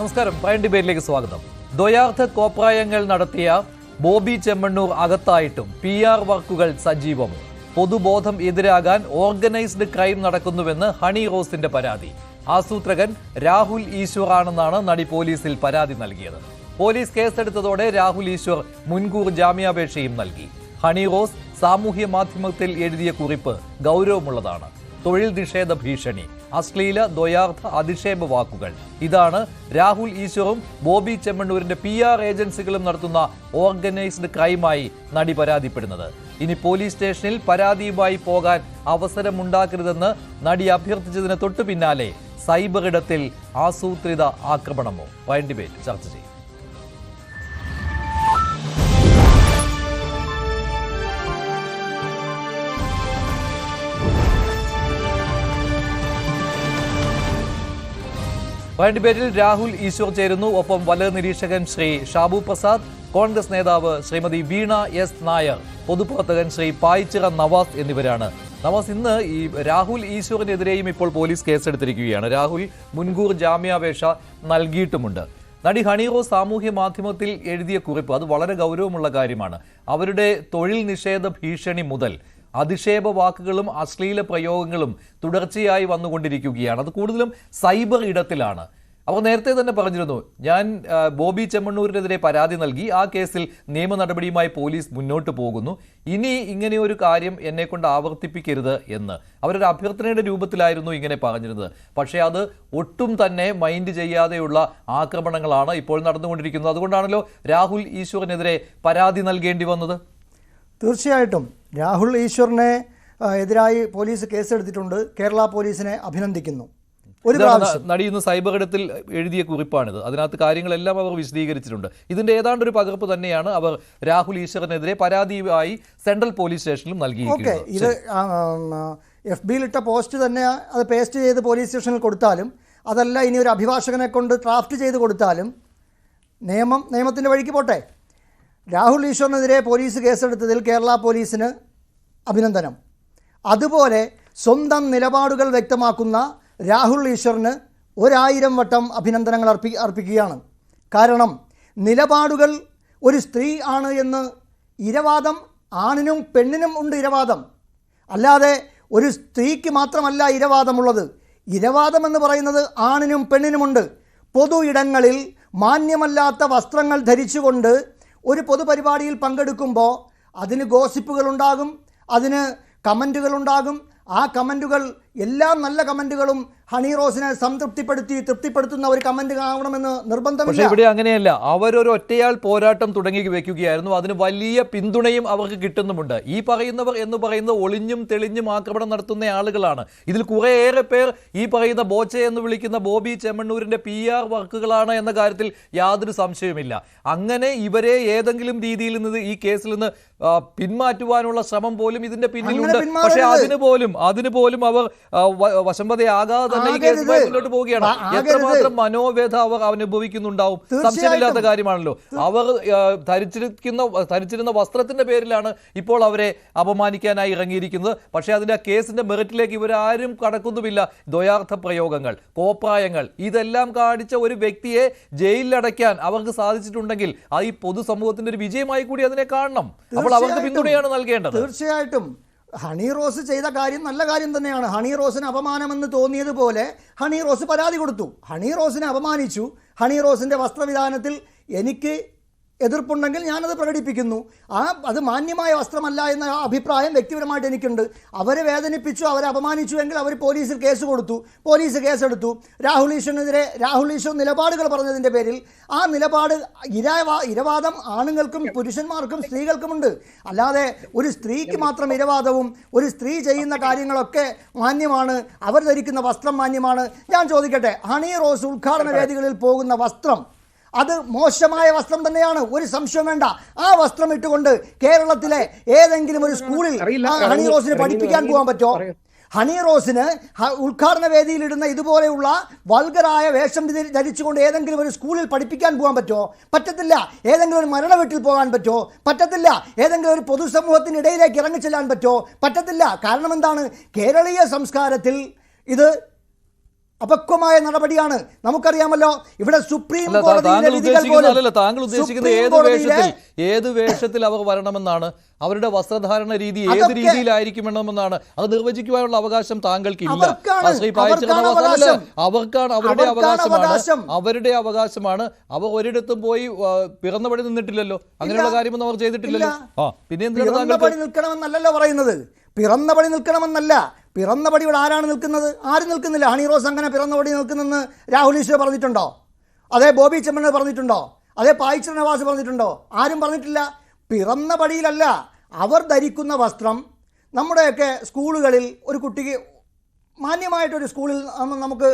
നമസ്കാരം. പ്രൈം ഡിബേറ്റിലേക്ക് സ്വാഗതം. ദ്വയാർത്ഥ കോപ്രായങ്ങൾ നടത്തിയ ബോബി ചെമ്മണ്ണൂർ അകത്തായിട്ടും PR വർക്കുകൾ സജീവമോ? പൊതുബോധം എതിരാകാൻ ഓർഗനൈസ്ഡ് ക്രൈം നടക്കുന്നുവെന്ന് ഹണി റോസിന്റെ പരാതി. ആസൂത്രകൻ രാഹുൽ ഈശ്വർ ആണെന്നാണ് നടി പോലീസിൽ പരാതി നൽകിയത്. പോലീസ് കേസെടുത്തതോടെ രാഹുൽ ഈശ്വർ മുൻകൂർ ജാമ്യാപേക്ഷയും നൽകി. ഹണി റോസ് സാമൂഹ്യ മാധ്യമത്തിൽ എഴുതിയ കുറിപ്പ് ഗൗരവമുള്ളതാണ്. തൊഴിൽ നിഷേധ ഭീഷണി, അശ്ലീല ദ്വയാർത്ഥ അധിക്ഷേപ വാക്കുകൾ, ഇതാണ് രാഹുൽ ഈശ്വറും ബോബി ചെമ്മണ്ണൂരിന്റെ PR ഏജൻസികളും നടത്തുന്ന ഓർഗനൈസ്ഡ് ക്രൈമായി നടി പരാതിപ്പെടുന്നത്. ഇനി പോലീസ് സ്റ്റേഷനിൽ പരാതിയുമായി പോകാൻ അവസരമുണ്ടാക്കരുതെന്ന് നടി അഭ്യർത്ഥിച്ചതിന് തൊട്ടു പിന്നാലെ സൈബർ ഇടത്തിൽ ആസൂത്രിത ആക്രമണമോ? പ്രൈം ഡിബേറ്റ് ചർച്ച ചെയ്യും. പ്രൈം ഡിബേറ്റിൽ രാഹുൽ ഈശ്വർ ചേരുന്നു. ഒപ്പം വലത് നിരീക്ഷകൻ ശ്രീ ഷാബു പ്രസാദ്, കോൺഗ്രസ് നേതാവ് ശ്രീമതി വീണ എസ് നായർ, പൊതുപ്രവർത്തകൻ ശ്രീ പായിച്ചിറ നവാസ് എന്നിവരാണ്. നവാസ്, ഇന്ന് ഈ രാഹുൽ ഈശ്വറിനെതിരെയും ഇപ്പോൾ പോലീസ് കേസെടുത്തിരിക്കുകയാണ്. രാഹുൽ മുൻകൂർ ജാമ്യാപേക്ഷ നൽകിയിട്ടുമുണ്ട്. നടി ഹണി റോസ് സാമൂഹ്യ മാധ്യമത്തിൽ എഴുതിയ കുറിപ്പ് അത് വളരെ ഗൗരവമുള്ള കാര്യമാണ്. അവരുടെ തൊഴിൽ നിഷേധ ഭീഷണി മുതൽ അധിക്ഷേപ വാക്കുകളും അശ്ലീല പ്രയോഗങ്ങളും തുടർച്ചയായി വന്നുകൊണ്ടിരിക്കുകയാണ്. അത് കൂടുതലും സൈബർ ഇടത്തിലാണ്. അവർ നേരത്തെ തന്നെ പറഞ്ഞിരുന്നു, ഞാൻ ബോബി ചെമ്മണ്ണൂരിനെതിരെ പരാതി നൽകി, ആ കേസിൽ നിയമ നടപടിയുമായി പോലീസ് മുന്നോട്ട് പോകുന്നു, ഇനി ഇങ്ങനെയൊരു കാര്യം എന്നെ കൊണ്ട് ആവർത്തിപ്പിക്കരുത് എന്ന് അവരൊരു അഭ്യർത്ഥനയുടെ രൂപത്തിലായിരുന്നു ഇങ്ങനെ പറഞ്ഞിരുന്നത്. പക്ഷേ അത് ഒട്ടും തന്നെ മൈൻഡ് ചെയ്യാതെയുള്ള ആക്രമണങ്ങളാണ് ഇപ്പോൾ നടന്നുകൊണ്ടിരിക്കുന്നത്. അതുകൊണ്ടാണല്ലോ രാഹുൽ ഈശ്വറിനെതിരെ പരാതി നൽകേണ്ടി വന്നത്. തീർച്ചയായിട്ടും രാഹുൽ ഈശ്വറിനെ എതിരായി പോലീസ് കേസെടുത്തിട്ടുണ്ട്. കേരള പോലീസിനെ അഭിനന്ദിക്കുന്നു. ഒരു നടി ഇന്ന് സൈബർ ഇടത്തിൽ എഴുതിയ കുറിപ്പാണിത്. അതിനകത്ത് കാര്യങ്ങളെല്ലാം അവർ വിശദീകരിച്ചിട്ടുണ്ട്. ഇതിന്റെ ഏതാണ്ട് ഒരു പകർപ്പ് തന്നെയാണ് അവർ രാഹുൽ ഈശ്വറിനെതിരെ പരാതിയായി സെൻട്രൽ പോലീസ് സ്റ്റേഷനിലും നൽകിയിരിക്കുന്നത്. ഇത് FB-യിലിട്ട പോസ്റ്റ് തന്നെ അത് പേസ്റ്റ് ചെയ്ത് പോലീസ് സ്റ്റേഷനിൽ കൊടുത്താലും, അതല്ല ഇനി ഒരു അഭിഭാഷകനെ കൊണ്ട് ഡ്രാഫ്റ്റ് ചെയ്ത് കൊടുത്താലും നിയമത്തിൻ്റെ വഴിക്ക് പോട്ടെ. രാഹുൽ ഈശ്വറിനെതിരെ പോലീസ് കേസെടുത്തതിൽ കേരള പോലീസിന് അഭിനന്ദനം. അതുപോലെ സ്വന്തം നിലപാടുകൾ വ്യക്തമാക്കുന്ന രാഹുൽ ഈശ്വറിന് 1000 വട്ടം അഭിനന്ദനങ്ങൾ അർപ്പിക്കുകയാണ്. കാരണം നിലപാടുകൾ, ഒരു സ്ത്രീ ആണ് എന്ന് ഇരവാദം ആണിനും പെണ്ണിനും ഉണ്ട്. ഇരവാദം അല്ലാതെ ഒരു സ്ത്രീക്ക് മാത്രമല്ല ഇരവാദമുള്ളത്. ഇരവാദം എന്ന് പറയുന്നത് ആണിനും പെണ്ണിനുമുണ്ട്. പൊതു ഇടങ്ങളിൽ മാന്യമല്ലാത്ത വസ്ത്രങ്ങൾ ധരിച്ചുകൊണ്ട് ഒരു പൊതുപരിപാടിയിൽ പങ്കെടുക്കുമ്പോൾ അതിന് ഗോസിപ്പുകളുണ്ടാകും, അതിന് കമൻറ്റുകളുണ്ടാകും. ആ കമൻറ്റുകൾ, എല്ലാ നല്ല കമൻറ്റുകളും ഹണി റോസിനെ തൃപ്തിപ്പെടുത്തുന്ന ഒരു കമന്റ് കാണണമെന്ന് നിർബന്ധമില്ല. പക്ഷേ ഇവിടെ അങ്ങനെയല്ല. അവരൊരു ഒറ്റയാൾ പോരാട്ടം തുടങ്ങി വെക്കുകയായിരുന്നു. അതിന് വലിയ പിന്തുണയും അവർക്ക് കിട്ടുന്നുമുണ്ട്. ഈ പറയുന്നവർ എന്ന് പറയുന്നത് ഒളിഞ്ഞും തെളിഞ്ഞും ആക്രമണം നടത്തുന്ന ആളുകളാണ്. ഇതിൽ കുറേയേറെ പേർ ഈ പറയുന്ന ബോച്ച എന്ന് വിളിക്കുന്ന ബോബി ചെമ്മണ്ണൂരിന്റെ PR വർക്കുകളാണ് എന്ന കാര്യത്തിൽ യാതൊരു സംശയവുമില്ല. അങ്ങനെ ഇവരെ ഏതെങ്കിലും രീതിയിൽ നിന്ന് ഈ കേസിൽ നിന്ന് പിന്മാറ്റുവാനുള്ള ശ്രമം പോലും ഇതിന്റെ പിന്നിലുണ്ട്. പക്ഷെ അതിന് പോലും അവർ വശംവദയാകാതെ തന്നെ ഈ കേസുമായി മുന്നോട്ട് പോവുകയാണ്. എത്രമാത്രം മനോവേദ അവർ അനുഭവിക്കുന്നുണ്ടാവും, സംശയമില്ലാത്ത കാര്യമാണല്ലോ. അവർ ധരിച്ചിരുന്ന വസ്ത്രത്തിന്റെ പേരിലാണ് ഇപ്പോൾ അവരെ അപമാനിക്കാനായി ഇറങ്ങിയിരിക്കുന്നത്. പക്ഷേ അതിന്റെ കേസിന്റെ മെറിറ്റിലേക്ക് ഇവരാരും കടക്കുന്നുമില്ല. ദ്വയാർത്ഥ പ്രയോഗങ്ങൾ, കോപ്രായങ്ങൾ, ഇതെല്ലാം കാണിച്ച ഒരു വ്യക്തിയെ ജയിലിലടയ്ക്കാൻ അവർക്ക് സാധിച്ചിട്ടുണ്ടെങ്കിൽ അത് ഈ പൊതുസമൂഹത്തിന്റെ ഒരു വിജയമായി കൂടി അതിനെ കാണണം. അപ്പോൾ അവർക്ക് പിന്തുണയാണ് നൽകേണ്ടത്. തീർച്ചയായിട്ടും ഹണി റോസ് ചെയ്ത കാര്യം നല്ല കാര്യം തന്നെയാണ്. ഹണി റോസിന് അപമാനമെന്ന് തോന്നിയതുപോലെ ഹണി റോസ് പരാതി കൊടുത്തു. ഹണി റോസിനെ അപമാനിച്ചു. ഹണി റോസിൻ്റെ വസ്ത്രവിധാനത്തിൽ എനിക്ക് എതിർപ്പുണ്ടെങ്കിൽ ഞാനത് പ്രകടിപ്പിക്കുന്നു. അത് മാന്യമായ വസ്ത്രമല്ല എന്ന അഭിപ്രായം വ്യക്തിപരമായിട്ട് എനിക്കുണ്ട്. അവരെ വേദനിപ്പിച്ചു, അവരെ അപമാനിച്ചു എങ്കിൽ അവർ പോലീസിൽ കേസ് കൊടുത്തു. പോലീസ് കേസെടുത്തു. രാഹുൽ ഈശ്വർ നിലപാടുകൾ പറഞ്ഞതിൻ്റെ പേരിൽ ആ നിലപാട് ഇരവാദം ആണുങ്ങൾക്കും പുരുഷന്മാർക്കും സ്ത്രീകൾക്കുമുണ്ട്. അല്ലാതെ ഒരു സ്ത്രീക്ക് മാത്രം ഇരവാദവും ഒരു സ്ത്രീ ചെയ്യുന്ന കാര്യങ്ങളൊക്കെ മാന്യമാണ്, അവർ ധരിക്കുന്ന വസ്ത്രം മാന്യമാണ്. ഞാൻ ചോദിക്കട്ടെ, ഹണി റോസ് ഉദ്ഘാടന വേദികളിൽ പോകുന്ന വസ്ത്രം അത് മോശമായ വസ്ത്രം തന്നെയാണ്, ഒരു സംശയം വേണ്ട. ആ വസ്ത്രം ഇട്ടുകൊണ്ട് കേരളത്തിലെ ഏതെങ്കിലും ഒരു സ്കൂളിൽ ഹണി റോസിന് പഠിപ്പിക്കാൻ പോകാൻ പറ്റുമോ? ഹണി റോസിന് ഉദ്ഘാടന വേദിയിലിടുന്ന ഇതുപോലെയുള്ള വൾഗറായ വേഷം ധരിച്ചുകൊണ്ട് ഏതെങ്കിലും ഒരു സ്കൂളിൽ പഠിപ്പിക്കാൻ പോകാൻ പറ്റുമോ? പറ്റത്തില്ല. ഏതെങ്കിലും ഒരു മരണ വീട്ടിൽ പോകാൻ പറ്റുമോ? പറ്റത്തില്ല. ഏതെങ്കിലും ഒരു പൊതുസമൂഹത്തിനിടയിലേക്ക് ഇറങ്ങിച്ചെല്ലാൻ പറ്റുമോ? പറ്റത്തില്ല. കാരണം എന്താണ്? കേരളീയ സംസ്കാരത്തിൽ ഇത് അപക്വമായ നടപടിയാണ്. നമുക്കറിയാമല്ലോ ഇവിടെ സുപ്രീം കോടതിയിലെ വിധികൾ പോലും താങ്കൾ ഉദ്ദേശിക്കുന്നത് ഏത് വേഷത്തിൽ അവർ വരണമെന്നാണ്, അവരുടെ വസ്ത്രധാരണ രീതി ഏത് രീതിയിലായിരിക്കുമെന്നാണ്, അത് നിർവചിക്കുവാനുള്ള അവകാശം താങ്കൾക്കില്ല. അവർക്കാണ്, അവരുടെ അവകാശമാണ്. അവർ ഒരിടത്തും പോയി പിറന്നപടി നിന്നിട്ടില്ലല്ലോ, അങ്ങനെയുള്ള കാര്യമൊന്നും അവർ ചെയ്തിട്ടില്ലല്ലോ. പിന്നെ പിറന്നപടി നിൽക്കണമെന്നല്ലോ പറയുന്നത്, പിറന്നപടി നിൽക്കണമെന്നല്ല. പിറന്നപടി ഇവിടെ ആരാണ് നിൽക്കുന്നത്? ആരും നിൽക്കുന്നില്ല. ഹണി റോസ് അങ്ങനെ പിറന്നപടി നിൽക്കുന്നെന്ന് രാഹുൽ ഈശ്വർ പറഞ്ഞിട്ടുണ്ടോ? അതേ ബോബി ചെമ്മണ്ണൂർ പറഞ്ഞിട്ടുണ്ടോ? അതേ പായിച്ചർ നവാസ് പറഞ്ഞിട്ടുണ്ടോ? ആരും പറഞ്ഞിട്ടില്ല. പിറന്നപടിയിലല്ല, അവർ ധരിക്കുന്ന വസ്ത്രം നമ്മുടെയൊക്കെ സ്കൂളുകളിൽ ഒരു കുട്ടിക്ക് മാന്യമായിട്ടൊരു സ്കൂളിൽ നമുക്ക്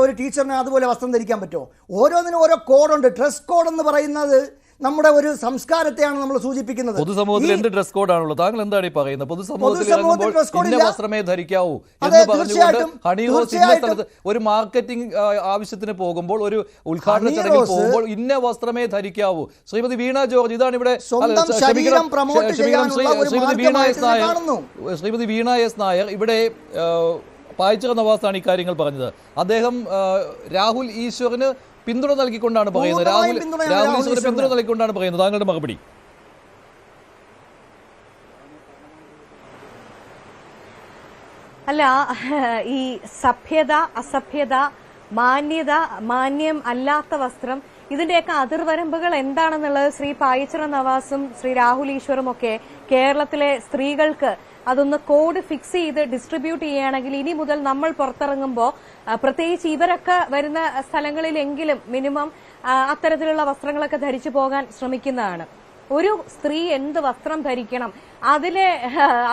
ഒരു ടീച്ചറിന് അതുപോലെ വസ്ത്രം ധരിക്കാൻ പറ്റുമോ? ഓരോന്നിനും ഓരോ കോഡുണ്ട്. ഡ്രസ് കോഡ് എന്ന് പറയുന്നത് നമ്മുടെ ഒരു സംസ്കാരത്തെയാണ് നമ്മൾ സൂചിപ്പിക്കുന്നത്. പൊതുസമൂഹത്തിൽ എന്ത് ഡ്രസ് കോഡാണുള്ളത്? താങ്കൾ എന്താണ് ഈ പറയുന്നത്? പൊതുസമൂഹത്തിൽ വസ്ത്രമേ ധരിക്കാവൂ എന്ന് പറഞ്ഞുകൊണ്ട് ഹണി റോസ് ഇന്ന സ്ഥലത്ത് ഒരു മാർക്കറ്റിംഗ് ആവശ്യത്തിന് പോകുമ്പോൾ, ഒരു ഉദ്ഘാടന ചടങ്ങിൽ പോകുമ്പോൾ ഇന്ന വസ്ത്രമേ ധരിക്കാവൂ. ശ്രീമതി വീണ ജോർജ്, ഇതാണ് ഇവിടെ ശ്രീമതി വീണ എസ് നായർ ഇവിടെ പായിച്ചർ നവാസാണ് ഇക്കാര്യങ്ങൾ പറഞ്ഞത്. അദ്ദേഹം രാഹുൽ ഈശ്വറിന് പിന്തുണ നൽകിക്കൊണ്ടാണ് പറയുന്നത്, രാഹുൽ ഈശ്വറിന് പിന്തുണ നൽകിക്കൊണ്ടാണ് പറയുന്നത്. താങ്കളുടെ മറുപടി? അല്ല, ഈ സഭ്യത, അസഭ്യത, മാന്യത, മാന്യം അല്ലാത്ത വസ്ത്രം, ഇതിന്റെയൊക്കെ അതിർവരമ്പുകൾ എന്താണെന്നുള്ളത് ശ്രീ പായിച്ചർ നവാസും ശ്രീ രാഹുൽ ഈശ്വറും ഒക്കെ കേരളത്തിലെ സ്ത്രീകൾക്ക് അതൊന്ന് കോഡ് ഫിക്സ് ചെയ്ത് ഡിസ്ട്രിബ്യൂട്ട് ചെയ്യുകയാണെങ്കിൽ ഇനി മുതൽ നമ്മൾ പുറത്തിറങ്ങുമ്പോൾ, പ്രത്യേകിച്ച് ഇവരൊക്കെ വരുന്ന സ്ഥലങ്ങളിലെങ്കിലും മിനിമം അത്തരത്തിലുള്ള വസ്ത്രങ്ങളൊക്കെ ധരിച്ചു പോകാൻ ശ്രമിക്കുന്നതാണ്. ഒരു സ്ത്രീ എന്ത് വസ്ത്രം ധരിക്കണം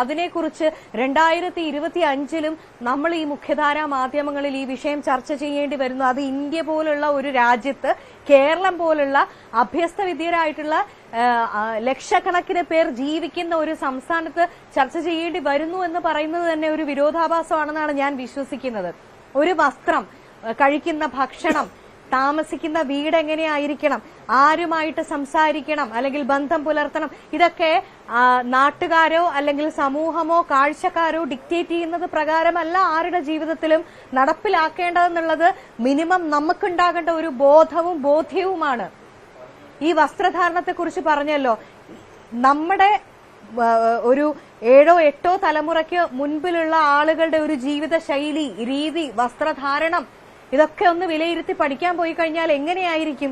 അതിനെക്കുറിച്ച് 2025 നമ്മൾ ഈ മുഖ്യധാരാ മാധ്യമങ്ങളിൽ ഈ വിഷയം ചർച്ച ചെയ്യേണ്ടി വരുന്നു. അത് ഇന്ത്യ പോലുള്ള ഒരു രാജ്യത്ത്, കേരളം പോലുള്ള അഭ്യസ്തവിദ്യരായിട്ടുള്ള ലക്ഷക്കണക്കിന് പേർ ജീവിക്കുന്ന ഒരു സംസ്ഥാനത്ത് ചർച്ച ചെയ്യേണ്ടി വരുന്നു എന്ന് പറയുന്നത് തന്നെ ഒരു വിരോധാഭാസമാണെന്നാണ് ഞാൻ വിശ്വസിക്കുന്നത്. ഒരു വസ്ത്രം, കഴിക്കുന്ന ഭക്ഷണം, താമസിക്കുന്ന വീട് എങ്ങനെയായിരിക്കണം, ആരുമായിട്ട് സംസാരിക്കണം അല്ലെങ്കിൽ ബന്ധം പുലർത്തണം, ഇതൊക്കെ നാട്ടുകാരോ അല്ലെങ്കിൽ സമൂഹമോ കാഴ്ചക്കാരോ ഡിക്റ്റേറ്റ് ചെയ്യുന്നത് പ്രകാരമല്ല ആരുടെ ജീവിതത്തിലും നടപ്പിലാക്കേണ്ടതെന്നുള്ളത് മിനിമം നമുക്കുണ്ടാകേണ്ട ഒരു ബോധ്യവുമാണ്. ഈ വസ്ത്രധാരണത്തെക്കുറിച്ച് പറഞ്ഞല്ലോ, നമ്മുടെ ഒരു 7 8 തലമുറയ്ക്ക് മുൻപിലുള്ള ആളുകളുടെ ഒരു ജീവിത ശൈലി, രീതി, വസ്ത്രധാരണം, ഇതൊക്കെ ഒന്ന് വിലയിരുത്തി പഠിക്കാൻ പോയി കഴിഞ്ഞാൽ എങ്ങനെയായിരിക്കും?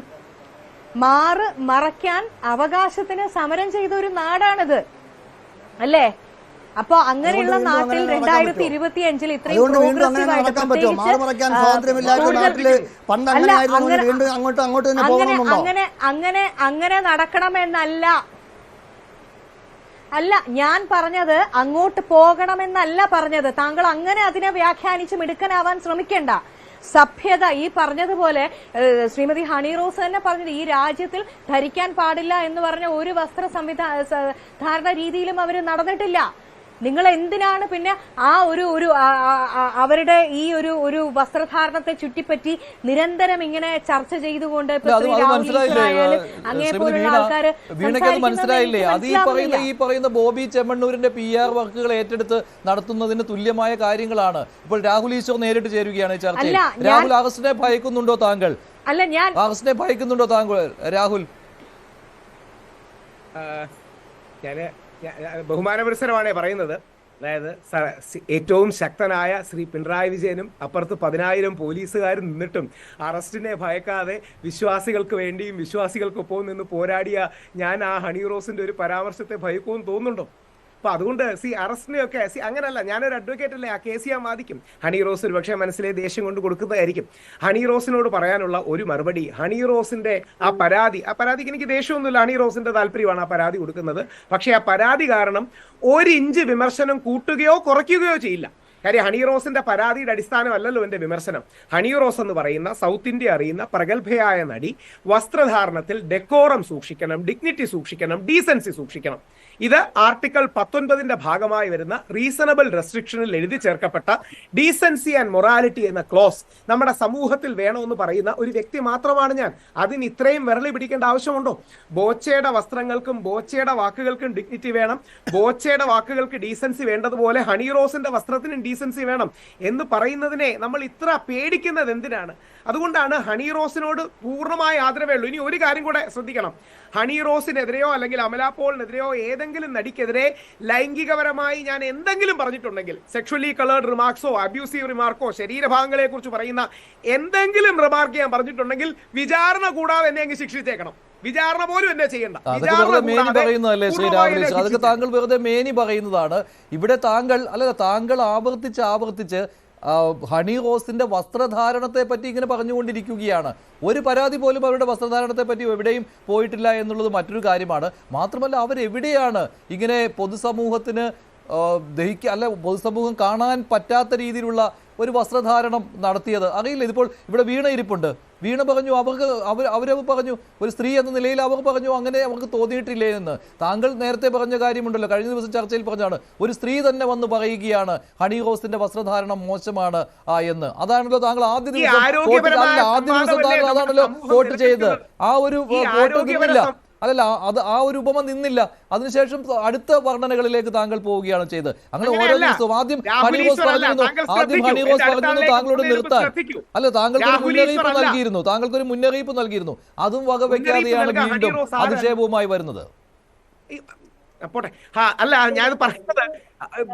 മറയ്ക്കാൻ അവകാശത്തിന് സമരം ചെയ്ത ഒരു നാടാണിത്, അല്ലേ? അപ്പൊ അങ്ങനെയുള്ള നാട്ടിൽ 2025 ഇത്രയും അങ്ങനെ നടക്കണമെന്നല്ല. അല്ല, ഞാൻ പറഞ്ഞത് അങ്ങോട്ട് പോകണമെന്നല്ല പറഞ്ഞത്. താങ്കൾ അങ്ങനെ അതിനെ വ്യാഖ്യാനിച്ച് മിടുക്കനാവാൻ ശ്രമിക്കണ്ട. സഭ്യത, ഈ പറഞ്ഞതുപോലെ ശ്രീമതി ഹണി റോസ് തന്നെ പറഞ്ഞത്, ഈ രാജ്യത്തിൽ ധരിക്കാൻ പാടില്ല എന്ന് പറഞ്ഞ ഒരു വസ്ത്ര ധാരണ രീതിയിലും അവർ നടന്നിട്ടില്ല. നിങ്ങൾ എന്തിനാണ് പിന്നെ ആ ഒരു അവരുടെ ഈ ഒരു വസ്ത്രധാരണത്തെ ചുറ്റിപ്പറ്റി നിരന്തരം ഇങ്ങനെ ചർച്ച ചെയ്തുകൊണ്ട് മനസ്സിലായില്ലേ? അത് ഈ പറയുന്ന ബോബി ചെമ്മണ്ണൂരിന്റെ PR വർക്കുകൾ ഏറ്റെടുത്ത് നടത്തുന്നതിന് തുല്യമായ കാര്യങ്ങളാണ്. ഇപ്പോൾ രാഹുൽ ഈശ്വർ നേരിട്ട് ചേരുകയാണ് ചർച്ചയിൽ. രാഹുൽ, അറസ്റ്റിനെ ഭയക്കുന്നുണ്ടോ താങ്കൾ? അറസ്റ്റിനെ ഭയക്കുന്നുണ്ടോ താങ്കൾ രാഹുൽ? ബഹുമാനപുരസരമാണ് പറയുന്നത്. അതായത് ഏറ്റവും ശക്തനായ ശ്രീ പിണറായി വിജയനും അപ്പുറത്ത് 10,000 പോലീസുകാരും നിന്നിട്ടും അറസ്റ്റിനെ ഭയക്കാതെ വിശ്വാസികൾക്ക് വേണ്ടിയും വിശ്വാസികൾക്കൊപ്പം നിന്ന് പോരാടിയ ഞാൻ ആ ഹണി റോസിന്റെ ഒരു പരാമർശത്തെ ഭയക്കുമെന്ന് തോന്നുന്നുണ്ടോ? അപ്പൊ അതുകൊണ്ട് അറസ്റ്റിനെയൊക്കെ അങ്ങനല്ല, ഞാനൊരു അഡ്വക്കേറ്റ് അല്ലേ, ആ കേസ് ഞാൻ വാദിക്കും. ഹണി റോസ് ഒരു പക്ഷേ മനസ്സിലെ ദേഷ്യം കൊണ്ട് കൊടുക്കുന്നതായിരിക്കും. ഹണി റോസിനോട് പറയാനുള്ള ഒരു മറുപടി, ഹണി റോസിന്റെ ആ പരാതിക്ക് എനിക്ക് ദേഷ്യമൊന്നുമില്ല. ഹണി റോസിന്റെ താല്പര്യമാണ് ആ പരാതി കൊടുക്കുന്നത്. പക്ഷേ ആ പരാതി കാരണം 1 ഇഞ്ച് വിമർശനം കൂട്ടുകയോ കുറയ്ക്കുകയോ ചെയ്യില്ല. കാര്യം ഹണി റോസിന്റെ പരാതിയുടെ അടിസ്ഥാനമല്ലല്ലോ എന്റെ വിമർശനം. ഹണി റോസ് എന്ന് പറയുന്ന സൗത്ത് ഇന്ത്യ അറിയുന്ന പ്രഗത്ഭയായ നടി വസ്ത്രധാരണത്തിൽ ഡെക്കോറം സൂക്ഷിക്കണം, ഡിഗ്നിറ്റി സൂക്ഷിക്കണം, ഡീസൻസി സൂക്ഷിക്കണം. ഇത് ആർട്ടിക്കിൾ 19 ഭാഗമായി വരുന്ന റീസണബിൾ റെസ്ട്രിക്ഷനിൽ എഴുതി ചേർക്കപ്പെട്ട ഡീസൻസി ആൻഡ് മൊറാലിറ്റി എന്ന ക്ലോസ് നമ്മുടെ സമൂഹത്തിൽ വേണമെന്ന് പറയുന്ന ഒരു വ്യക്തി മാത്രമാണ് ഞാൻ. അതിന് ഇത്രയും വിരളി പിടിക്കേണ്ട ആവശ്യമുണ്ടോ? ബോച്ചയുടെ വസ്ത്രങ്ങൾക്കും ബോച്ചയുടെ വാക്കുകൾക്കും ഡിഗ്നിറ്റി വേണം, ബോച്ചയുടെ വാക്കുകൾക്ക് ഡീസൻസി വേണ്ടതുപോലെ ഹണി റോസിന്റെ വസ്ത്രത്തിനും ഡീസൻസി വേണം എന്ന് പറയുന്നതിനെ നമ്മൾ ഇത്ര പേടിക്കുന്നത് എന്തിനാണ്? അതുകൊണ്ടാണ് ഹണി റോസിനോട് പൂർണ്ണമായ ആദരവേ ഉള്ളൂ. ഇനി ഒരു കാര്യം കൂടെ ശ്രദ്ധിക്കണം. ഹണി റോസിനെതിരെയോ അല്ലെങ്കിൽ അമല പോളിനെതിരെയോ ഏതെങ്കിലും നടിക്കെതിരെ ലൈംഗികപരമായി ഞാൻ എന്തെങ്കിലും പറഞ്ഞിട്ടുണ്ടെങ്കിൽ, സെക്ഷുവലി കളേർഡ് റിമാർക്സോ അബ്യൂസീവ് റിമാർക്കോ ശരീരഭാഗങ്ങളെ കുറിച്ച് പറയുന്ന എന്തെങ്കിലും റിമാർക്ക് ഞാൻ പറഞ്ഞിട്ടുണ്ടെങ്കിൽ വിചാരണ കൂടാതെ എന്നെ അങ്ങ് ശിക്ഷിച്ചേക്കണം. വിചാരണ പോലും എന്നെ ചെയ്യണ്ട. പറയുന്നതല്ലേ ശ്രീ രാഹുൽ? അതൊക്കെ താങ്കൾ വെറുതെ മേനി പറയുന്നതാണ്. ഇവിടെ താങ്കൾ ആവർത്തിച്ച് ഹണി റോസിന്റെ വസ്ത്രധാരണത്തെ പറ്റി ഇങ്ങനെ പറഞ്ഞുകൊണ്ടിരിക്കുകയാണ്. ഒരു പരാതി പോലും അവരുടെ വസ്ത്രധാരണത്തെ പറ്റി എവിടെയും പോയിട്ടില്ല എന്നുള്ളത് മറ്റൊരു കാര്യമാണ്. മാത്രമല്ല, അവരെവിടെയാണ് ഇങ്ങനെ പൊതുസമൂഹത്തിന് പൊതുസമൂഹം കാണാൻ പറ്റാത്ത രീതിയിലുള്ള ഒരു വസ്ത്രധാരണം നടത്തിയത്? അറിയില്ല. ഇതിപ്പോൾ ഇവിടെ വീണ ഇരിപ്പുണ്ട്. വീണ പറഞ്ഞു അവരവ് പറഞ്ഞു, ഒരു സ്ത്രീ എന്ന നിലയിൽ അവർ പറഞ്ഞു അങ്ങനെ അവർക്ക് തോന്നിയിട്ടില്ലേ എന്ന്. താങ്കൾ നേരത്തെ പറഞ്ഞ കാര്യമുണ്ടല്ലോ, കഴിഞ്ഞ ദിവസം ചർച്ചയിൽ പറഞ്ഞാണ്, ഒരു സ്ത്രീ തന്നെ വന്ന് പറയുകയാണ് ഹണി റോസിന്റെ വസ്ത്രധാരണം മോശമാണ് എന്ന്. അതാണല്ലോ താങ്കൾ ആദ്യ ദിവസം താങ്കൾ അതാണല്ലോ വോട്ട് ചെയ്തത്. ആ ഒരു വോട്ട് നിന്നില്ല, ആ ഒരു ഉപമ നിന്നില്ല. അതിനുശേഷം അടുത്ത വർണ്ണനകളിലേക്ക് താങ്കൾ പോവുകയാണ് ചെയ്തത്. അങ്ങനെ ഓരോ ദിവസവും ആദ്യം ഹണി റോസ് പറഞ്ഞിരുന്നു താങ്കളോട് നിർത്താൻ. താങ്കൾക്കൊരു മുന്നറിയിപ്പ് നൽകിയിരുന്നു. അതും വകവെക്കാതെയാണ് വീണ്ടും അധിക്ഷേപവുമായി വരുന്നത്. പോട്ടെ. അല്ല, ഞാൻ പറയുന്നത്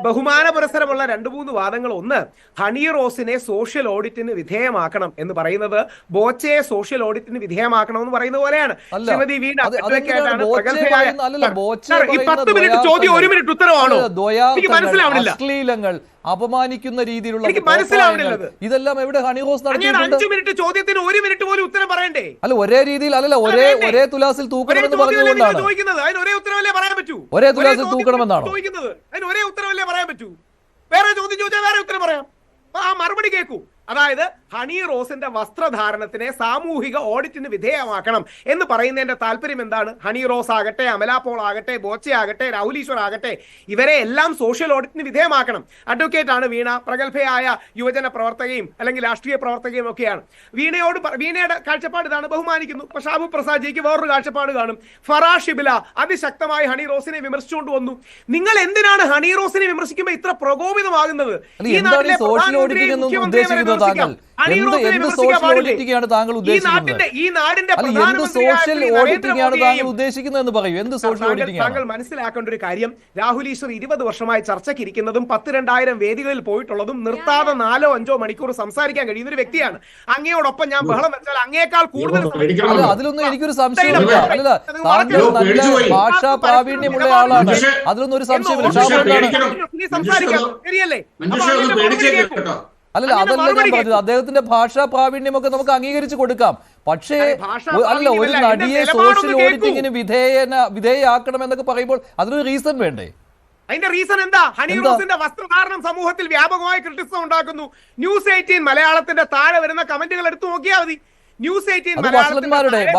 ബഹുമാന പുരസ്സരമുള്ള 2-3 വാദങ്ങൾ. ഒന്ന്, ഹണി റോസിനെ സോഷ്യൽ ഓഡിറ്റിന് വിധേയമാക്കണം എന്ന് പറയുന്നത് ബോച്ചയെ സോഷ്യൽ ഓഡിറ്റിന് വിധേയമാക്കണം എന്ന് പറയുന്ന പോലെയാണ്. ശ്രീമതി വീണ ഈ 10 മിനിറ്റ് ചോദ്യം 1 മിനിറ്റ് ഉത്തരവാണോ? എനിക്ക് മനസ്സിലാവണില്ല. അശ്ലീലങ്ങൾ, അപമാനിക്കുന്ന രീതിയിലുള്ള ഇതെല്ലാം എവിടെ ഹണി റോസ് നടത്തിയിട്ടുണ്ട്? 5 മിനിറ്റ് ചോദ്യത്തിന് 1 മിനിറ്റ് പോലും ഉത്തരം പറയണ്ടേ? ഒരേ രീതിയിൽ ഒരേ തുലാസിൽ തൂക്കണമെന്ന് പറഞ്ഞുകൊണ്ടാണ് ചോദിക്കുന്നത്. അതിന് ഒരേ ഉത്തരവല്ലേ പറയാൻ പറ്റൂ? ഒരേ തുലാസിൽ തൂക്കണമെന്നാണ് ചോദിക്കുന്നത്. അതിന് ഒരേ ഉത്തരവല്ലേ പറയാൻ പറ്റൂ? വേറെ ചോദ്യം ചോദിച്ചാൽ വേറെ ഉത്തരം പറയാം. ആ മറുപടി കേൾക്കൂ. അതായത് ഹണി റോസിന്റെ വസ്ത്രധാരണത്തിനെ സാമൂഹിക ഓഡിറ്റിന് വിധേയമാക്കണം എന്ന് പറയുന്നതിന്റെ താല്പര്യം എന്താണ്? ഹണി റോസ് ആകട്ടെ, അമല പോൾ ആകട്ടെ, ബോച്ച ആകട്ടെ, രാഹുൽ ഈശ്വർ ആകട്ടെ, ഇവരെ എല്ലാം സോഷ്യൽ ഓഡിറ്റിന് വിധേയമാക്കണം. അഡ്വക്കേറ്റ് ആണ് വീണ, പ്രഗത്ഭയായ യുവജന പ്രവർത്തകയും അല്ലെങ്കിൽ രാഷ്ട്രീയ പ്രവർത്തകയും ഒക്കെയാണ്. വീണയുടെ കാഴ്ചപ്പാട് ഇതാണ്, ബഹുമാനിക്കുന്നു. പക്ഷെ ഷാബു പ്രസാദ് ജിക്ക് വേറൊരു കാഴ്ചപ്പാട് കാണും. ഫറാഷ് ഷിബില അതിശക്തമായി ഹണി റോസിനെ വിമർശിച്ചുകൊണ്ട് വന്നു. നിങ്ങൾ എന്തിനാണ് ഹണി റോസിനെ വിമർശിക്കുമ്പോൾ ഇത്ര പ്രകോപിതമാകുന്നത്? ഈ നാട്ടിലെ മുഖ്യമന്ത്രിയെ താങ്കൾ മനസ്സിലാക്കേണ്ട ഒരു കാര്യം, രാഹുൽ ഈശ്വർ 20 വർഷമായി ചർച്ചയ്ക്ക് ഇരിക്കുന്നതും 10,000-2000 വേദികളിൽ പോയിട്ടുള്ളതും നിർത്താതെ 4-5 മണിക്കൂർ സംസാരിക്കാൻ കഴിയുന്ന ഒരു വ്യക്തിയാണ്. അങ്ങയോടൊപ്പം ഞാൻ ബഹളം വെച്ചാൽ അങ്ങേക്കാൾ കൂടുതൽ അതിലൊന്നും എനിക്കൊരു സംശയമില്ല. താങ്കൾ നല്ല ഭാഷാ പ്രാവീണ്യമുള്ള ആളാണ്, അതിലൊന്നും ഒരു സംശയമില്ല. സംസാരിക്കാം, ശരിയല്ലേ? അതല്ല ഞാൻ പറഞ്ഞത്. അദ്ദേഹത്തിന്റെ ഭാഷാ പ്രാവീണ്യമൊക്കെ നമുക്ക് അംഗീകരിച്ചു കൊടുക്കാം. പക്ഷേ ഒരു നടിയെ സോഷ്യൽ ഓഡിറ്റിങ്ങിന് വിധേയയാക്കണം എന്നൊക്കെ പറയുമ്പോൾ അതിനൊരു റീസൺ വേണ്ടേ? അതിന്റെ റീസൺ എന്താ? ഹണി റോസിന്റെ വസ്ത്രധാരണം സമൂഹത്തിൽ വ്യാപകമായി ക്രിറ്റിസിസം ഉണ്ടാക്കുന്നു. ന്യൂസ് 18 മലയാളത്തിന്റെ താഴെ വരുന്ന കമന്റുകൾ എടുത്തു നോക്കിയാൽ മതി. ന്യൂസ് 18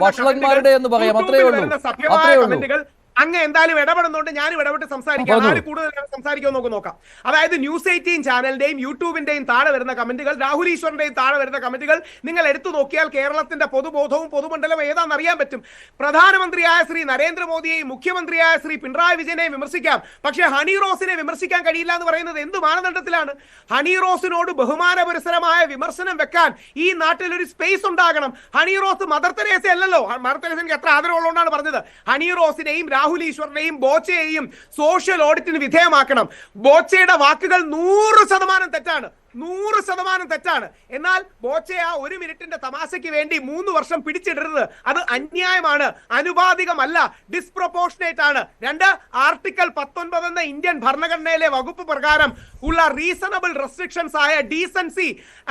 വഷളന്മാരുടെ എന്ന് പറയാം. അത്രേ ഉള്ളൂ. അങ്ങ് എന്തായാലും ഇടപെടുന്നുണ്ട്, ഞാനും ഇടപെട്ട് സംസാരിക്കാം. ആര് കൂടുതൽ സംസാരിക്കുമോ നമുക്ക് നോക്കാം. അതായത് ന്യൂസ് 18 ചാനലിന്റെയും യൂട്യൂബിന്റെയും താഴെ വരുന്ന കമന്റുകൾ, രാഹുൽ ഈശ്വറിന്റെയും താഴെ വരുന്ന കമന്റുകൾ നിങ്ങൾ എടുത്തു നോക്കിയാൽ കേരളത്തിന്റെ പൊതുബോധവും പൊതുമണ്ഡലം ഏതാണെന്ന് അറിയാൻ പറ്റും. പ്രധാനമന്ത്രിയായ ശ്രീ നരേന്ദ്രമോദിയെയും മുഖ്യമന്ത്രിയായ ശ്രീ പിണറായി വിജയനെയും വിമർശിക്കാം, പക്ഷേ ഹണി റോസിനെ വിമർശിക്കാൻ കഴിയില്ല എന്ന് പറയുന്നത് എന്ത് മാനദണ്ഡത്തിലാണ്? ഹണി റോസിനോട് ബഹുമാനപുരസരമായ വിമർശനം വെക്കാൻ ഈ നാട്ടിൽ ഒരു സ്പേസ് ഉണ്ടാകണം. ഹണി റോസ് മദർ തെരേസ അല്ലല്ലോ. മദർ തെരേസയ്ക്ക് എത്ര ആദരവുള്ളതുകൊണ്ടാണ് പറഞ്ഞത്. ഹണി റോസിനെയും രാഹുൽ ഈശ്വറിനെയും ബോച്ചയെയും സോഷ്യൽ ഓഡിറ്റിന് വിധേയമാക്കണം. ബോച്ചയുടെ വാക്കുകൾ 100% തെറ്റാണ്. 100% തെറ്റാണ്. എന്നാൽ ബോച്ചയെ 1 മിനിറ്റിന്റെ തമാശയ്ക്ക് വേണ്ടി 3 വർഷം പിടിച്ചിടരുത്. അത് അന്യായമാണ്, അനുപാതികമല്ല, ഡിസ്പ്രൊപ്പോർഷനേറ്റ് ആണ്. 2, ആർട്ടിക്കിൾ 19 എന്ന ഇന്ത്യൻ ഭരണഘടനയിലെ വകുപ്പ് പ്രകാരം ഉള്ള റീസണബിൾ റെസ്ട്രിക്ഷൻസ് ആയ ഡീസൻസി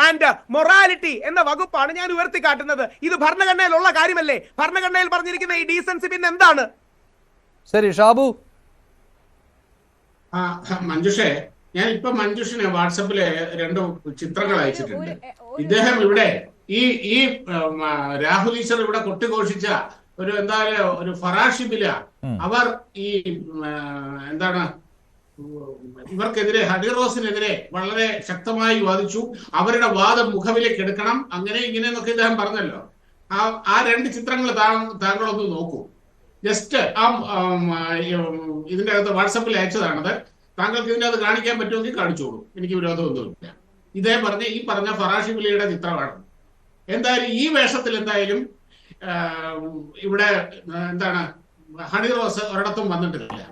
ആൻഡ് മൊറാലിറ്റി എന്ന വകുപ്പാണ് ഞാൻ ഉയർത്തിക്കാട്ടുന്നത്. ഇത് ഭരണഘടനയിലുള്ള കാര്യമല്ലേ? ഭരണഘടനയിൽ പറഞ്ഞിരിക്കുന്ന ഈ ഡീസൻസി പിന്നെ എന്താണ്? ശരി ഷാബു. മഞ്ജുഷേ, ഞാൻ ഇപ്പൊ മഞ്ജുഷിന് വാട്സപ്പില് 2 ചിത്രങ്ങൾ അയച്ചിട്ടുണ്ട്. ഇദ്ദേഹം ഇവിടെ ഈ രാഹുൽ ഈശ്വർ ഇവിടെ കൊട്ടിഘോഷിച്ച ഒരു ഫറാഷിബില, അവർ ഈ എന്താണ് ഇവർക്കെതിരെ, ഹണി റോസിനെതിരെ വളരെ ശക്തമായി വാദിച്ചു. അവരുടെ വാദം മുഖവിലേക്ക് എടുക്കണം, അങ്ങനെ ഇങ്ങനെ എന്നൊക്കെ ഇദ്ദേഹം പറഞ്ഞല്ലോ. ആ 2 ചിത്രങ്ങൾ താങ്കളൊന്ന് നോക്കൂ. ജസ്റ്റ് ഇതിന്റെ അകത്ത് വാട്സപ്പിൽ അയച്ചതാണത്. താങ്കൾക്ക് ഇതിനകത്ത് കാണിക്കാൻ പറ്റുമെങ്കിൽ കാണിച്ചോളൂ, എനിക്ക് വിരോധമൊന്നുമില്ല. ഈ പറഞ്ഞ ഫറാഷി പുലിയുടെ ചിത്രമാണ്. എന്തായാലും ഈ വേഷത്തിൽ എന്തായാലും ഇവിടെ എന്താണ് ഹണി റോസ് ഒരിടത്തും വന്നിട്ടില്ല.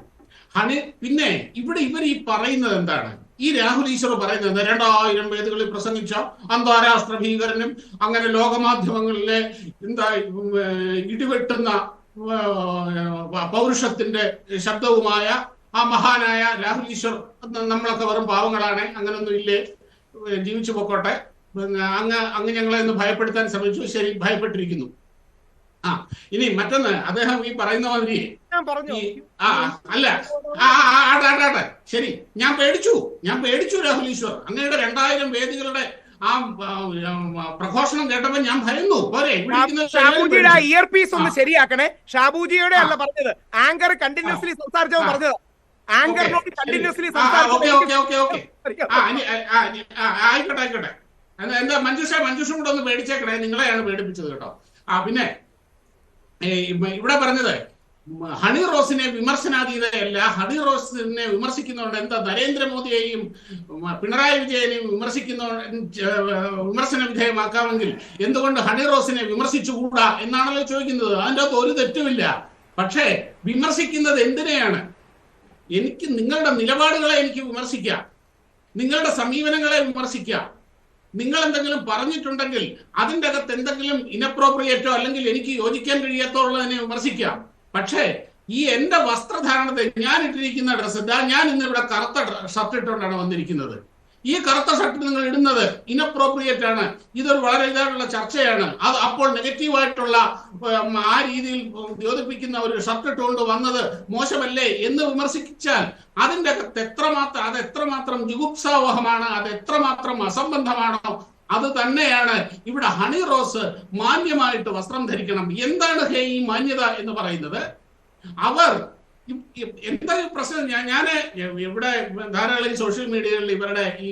പിന്നെ ഇവിടെ ഇവർ ഈ പറയുന്നത് എന്താണ്? ഈ രാഹുൽ ഈശ്വർ പറയുന്നത് 2000 വേദികളിൽ പ്രസംഗിച്ച അന്താരാഷ്ട്ര ഭീകരനും അങ്ങനെ ലോകമാധ്യമങ്ങളിലെ ഇടിവെട്ടുന്ന പൗരുഷത്തിന്റെ ശബ്ദവുമായ ആ മഹാനായ രാഹുൽ ഈശ്വർ നമ്മളൊക്കെ വെറും പാവങ്ങളാണ്, അങ്ങനൊന്നും ഇല്ലേ, ജീവിച്ചു പൊക്കോട്ടെ, അങ്ങ് ഞങ്ങളെ ഒന്ന് ഭയപ്പെടുത്താൻ ശ്രമിച്ചു, ശരി ഭയപ്പെട്ടിരിക്കുന്നു. ഇനി മറ്റൊന്ന്, അദ്ദേഹം ഈ പറയുന്ന മാതിരി ശരി, ഞാൻ പേടിച്ചു രാഹുൽ ഈശ്വർ. അങ്ങയുടെ 2000 വേദികളുടെ ആ പ്രഘോഷണം കേട്ടപ്പോ ഞാൻ ഭയന്നു. ഷാബുജിയുടെ ഇയർ പീസ് ഒന്ന് ശരിയാക്കണേ. ഷാബുജിയുടെ അല്ല പറഞ്ഞത്, ആങ്കർ കണ്ടിന്യൂസ്ലി സംസാരിച്ചോ പറഞ്ഞത്. ആങ്കറിനോട് കണ്ടിന്യൂസ്ലി ആയിക്കോട്ടെ. എന്താ മഞ്ജുഷും കൂടെ ഒന്ന് പേടിച്ചേക്കണേ, നിങ്ങളെയാണ് പേടിപ്പിച്ചത് കേട്ടോ. പിന്നെ ഇവിടെ പറഞ്ഞത് ഹണി റോസിനെ വിമർശനാതീതയല്ല, ഹണി റോസിനെ വിമർശിക്കുന്നതുകൊണ്ട് എന്താ നരേന്ദ്രമോദിയെയും പിണറായി വിജയനെയും വിമർശന വിധേയമാക്കാമെങ്കിൽ എന്തുകൊണ്ട് ഹണി റോസിനെ വിമർശിച്ചുകൂടാ എന്നാണല്ലോ ചോദിക്കുന്നത്. അതിൻ്റെ അകത്ത് ഒരു തെറ്റുമില്ല. പക്ഷേ വിമർശിക്കുന്നത് എന്തിനെയാണ്? എനിക്ക് നിങ്ങളുടെ നിലപാടുകളെ എനിക്ക് വിമർശിക്കാം, നിങ്ങളുടെ സമീപനങ്ങളെ വിമർശിക്കാം. നിങ്ങൾ എന്തെങ്കിലും പറഞ്ഞിട്ടുണ്ടെങ്കിൽ അതിൻ്റെ അകത്ത് എന്തെങ്കിലും ഇനപ്രോപ്രിയേറ്റോ അല്ലെങ്കിൽ എനിക്ക് യോജിക്കാൻ കഴിയാത്തോ ഉള്ളതിനെ വിമർശിക്കാം. പക്ഷേ ഈ എന്റെ വസ്ത്രധാരണത്തെ, ഞാൻ ഇട്ടിരിക്കുന്ന ഡ്രസ്സ്, ഞാൻ ഇന്ന് ഇവിടെ കറുത്ത ഷർട്ട് ഇട്ടുകൊണ്ടാണ് വന്നിരിക്കുന്നത്. ഈ കറുത്ത ഷർട്ട് നിങ്ങൾ ഇടുന്നത് ഇനപ്രോപ്രിയേറ്റ് ആണ്. ഇതൊരു വളരെ ഇതായിട്ടുള്ള ചർച്ചയാണ്. അത് അപ്പോൾ നെഗറ്റീവായിട്ടുള്ള ആ രീതിയിൽ ദ്യോതിപ്പിക്കുന്ന ഒരു ഷർട്ട് ഇട്ടുകൊണ്ട് വന്നത് മോശമല്ലേ എന്ന് വിമർശിച്ചാൽ അതിൻ്റെ അകത്ത് എത്രമാത്രം ജുഗുപ്സാവഹമാണ്, അത് എത്രമാത്രം അസംബന്ധമാണോ അത് തന്നെയാണ് ഇവിടെ ഹണി റോസ് മാന്യമായിട്ട് വസ്ത്രം ധരിക്കണം. എന്താണ് ഈ മാന്യത എന്ന് പറയുന്നത്? അവർ എന്താ പ്രശ്നം? ഞാൻ ഇവിടെ ധാരാളം സോഷ്യൽ മീഡിയകളിൽ ഇവരുടെ ഈ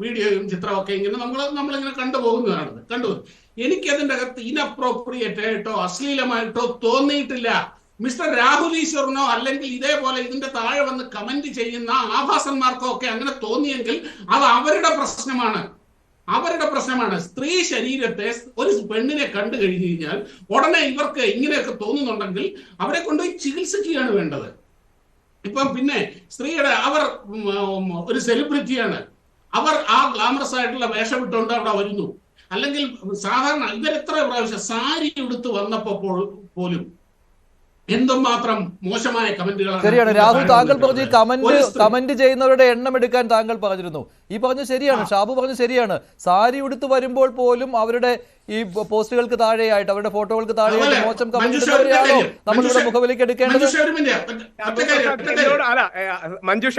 വീഡിയോയും ചിത്രമൊക്കെ ഇങ്ങനെ നമ്മളിങ്ങനെ കണ്ടു. എനിക്കതിൻ്റെ അകത്ത് ഇനപ്രോപ്രിയേറ്റ് ആയിട്ടോ അശ്ലീലമായിട്ടോ തോന്നിയിട്ടില്ല. മിസ്റ്റർ രാഹുൽ ഈശ്വറിനോ അല്ലെങ്കിൽ ഇതേപോലെ ഇതിന്റെ താഴെ വന്ന് കമന്റ് ചെയ്യുന്ന ആഭാസന്മാർക്കോ ഒക്കെ അങ്ങനെ തോന്നിയെങ്കിൽ അത് അവരുടെ പ്രശ്നമാണ്. സ്ത്രീ ശരീരത്തെ ഒരു പെണ്ണിനെ കണ്ടു കഴിഞ്ഞു കഴിഞ്ഞാൽ ഉടനെ ഇവർക്ക് ഇങ്ങനെയൊക്കെ തോന്നുന്നുണ്ടെങ്കിൽ അവരെ കൊണ്ടുപോയി ചികിത്സിക്കുകയാണ് വേണ്ടത്. ഇപ്പം പിന്നെ അവർ ഒരു സെലിബ്രിറ്റിയാണ്, അവർ ആ ഗ്ലാമറസ് ആയിട്ടുള്ള വേഷം ഇട്ടുകൊണ്ട് അവിടെ വരുന്നു. അല്ലെങ്കിൽ സാധാരണ ഇവരെത്ര പ്രാവശ്യം സാരി എടുത്ത് വന്നപ്പോൾ പോലും എന്തുമാത്രം മോശമായ കമന്റുകളാണ്. ശരിയാണ് രാഹുൽ, താങ്കൾ പറഞ്ഞു കമന്റ് ചെയ്യുന്നവരുടെ എണ്ണം എടുക്കാൻ താങ്കൾ പറഞ്ഞിരുന്നു. ഈ പറഞ്ഞു ശരിയാണ്, ഷാബു പറഞ്ഞു ശരിയാണ്. സാരി ഉടുത്ത് വരുമ്പോൾ പോലും അവരുടെ ഈ പോസ്റ്റുകൾക്ക് താഴെയായിട്ട്, അവരുടെ ഫോട്ടോകൾക്ക് താഴെയായിട്ട് മോശം കമന്റ് ഇടുന്നവരെയാണോ നമ്മളിവിടെ മുഖവിലേക്ക് എടുക്കേണ്ടത്? മഞ്ജുഷ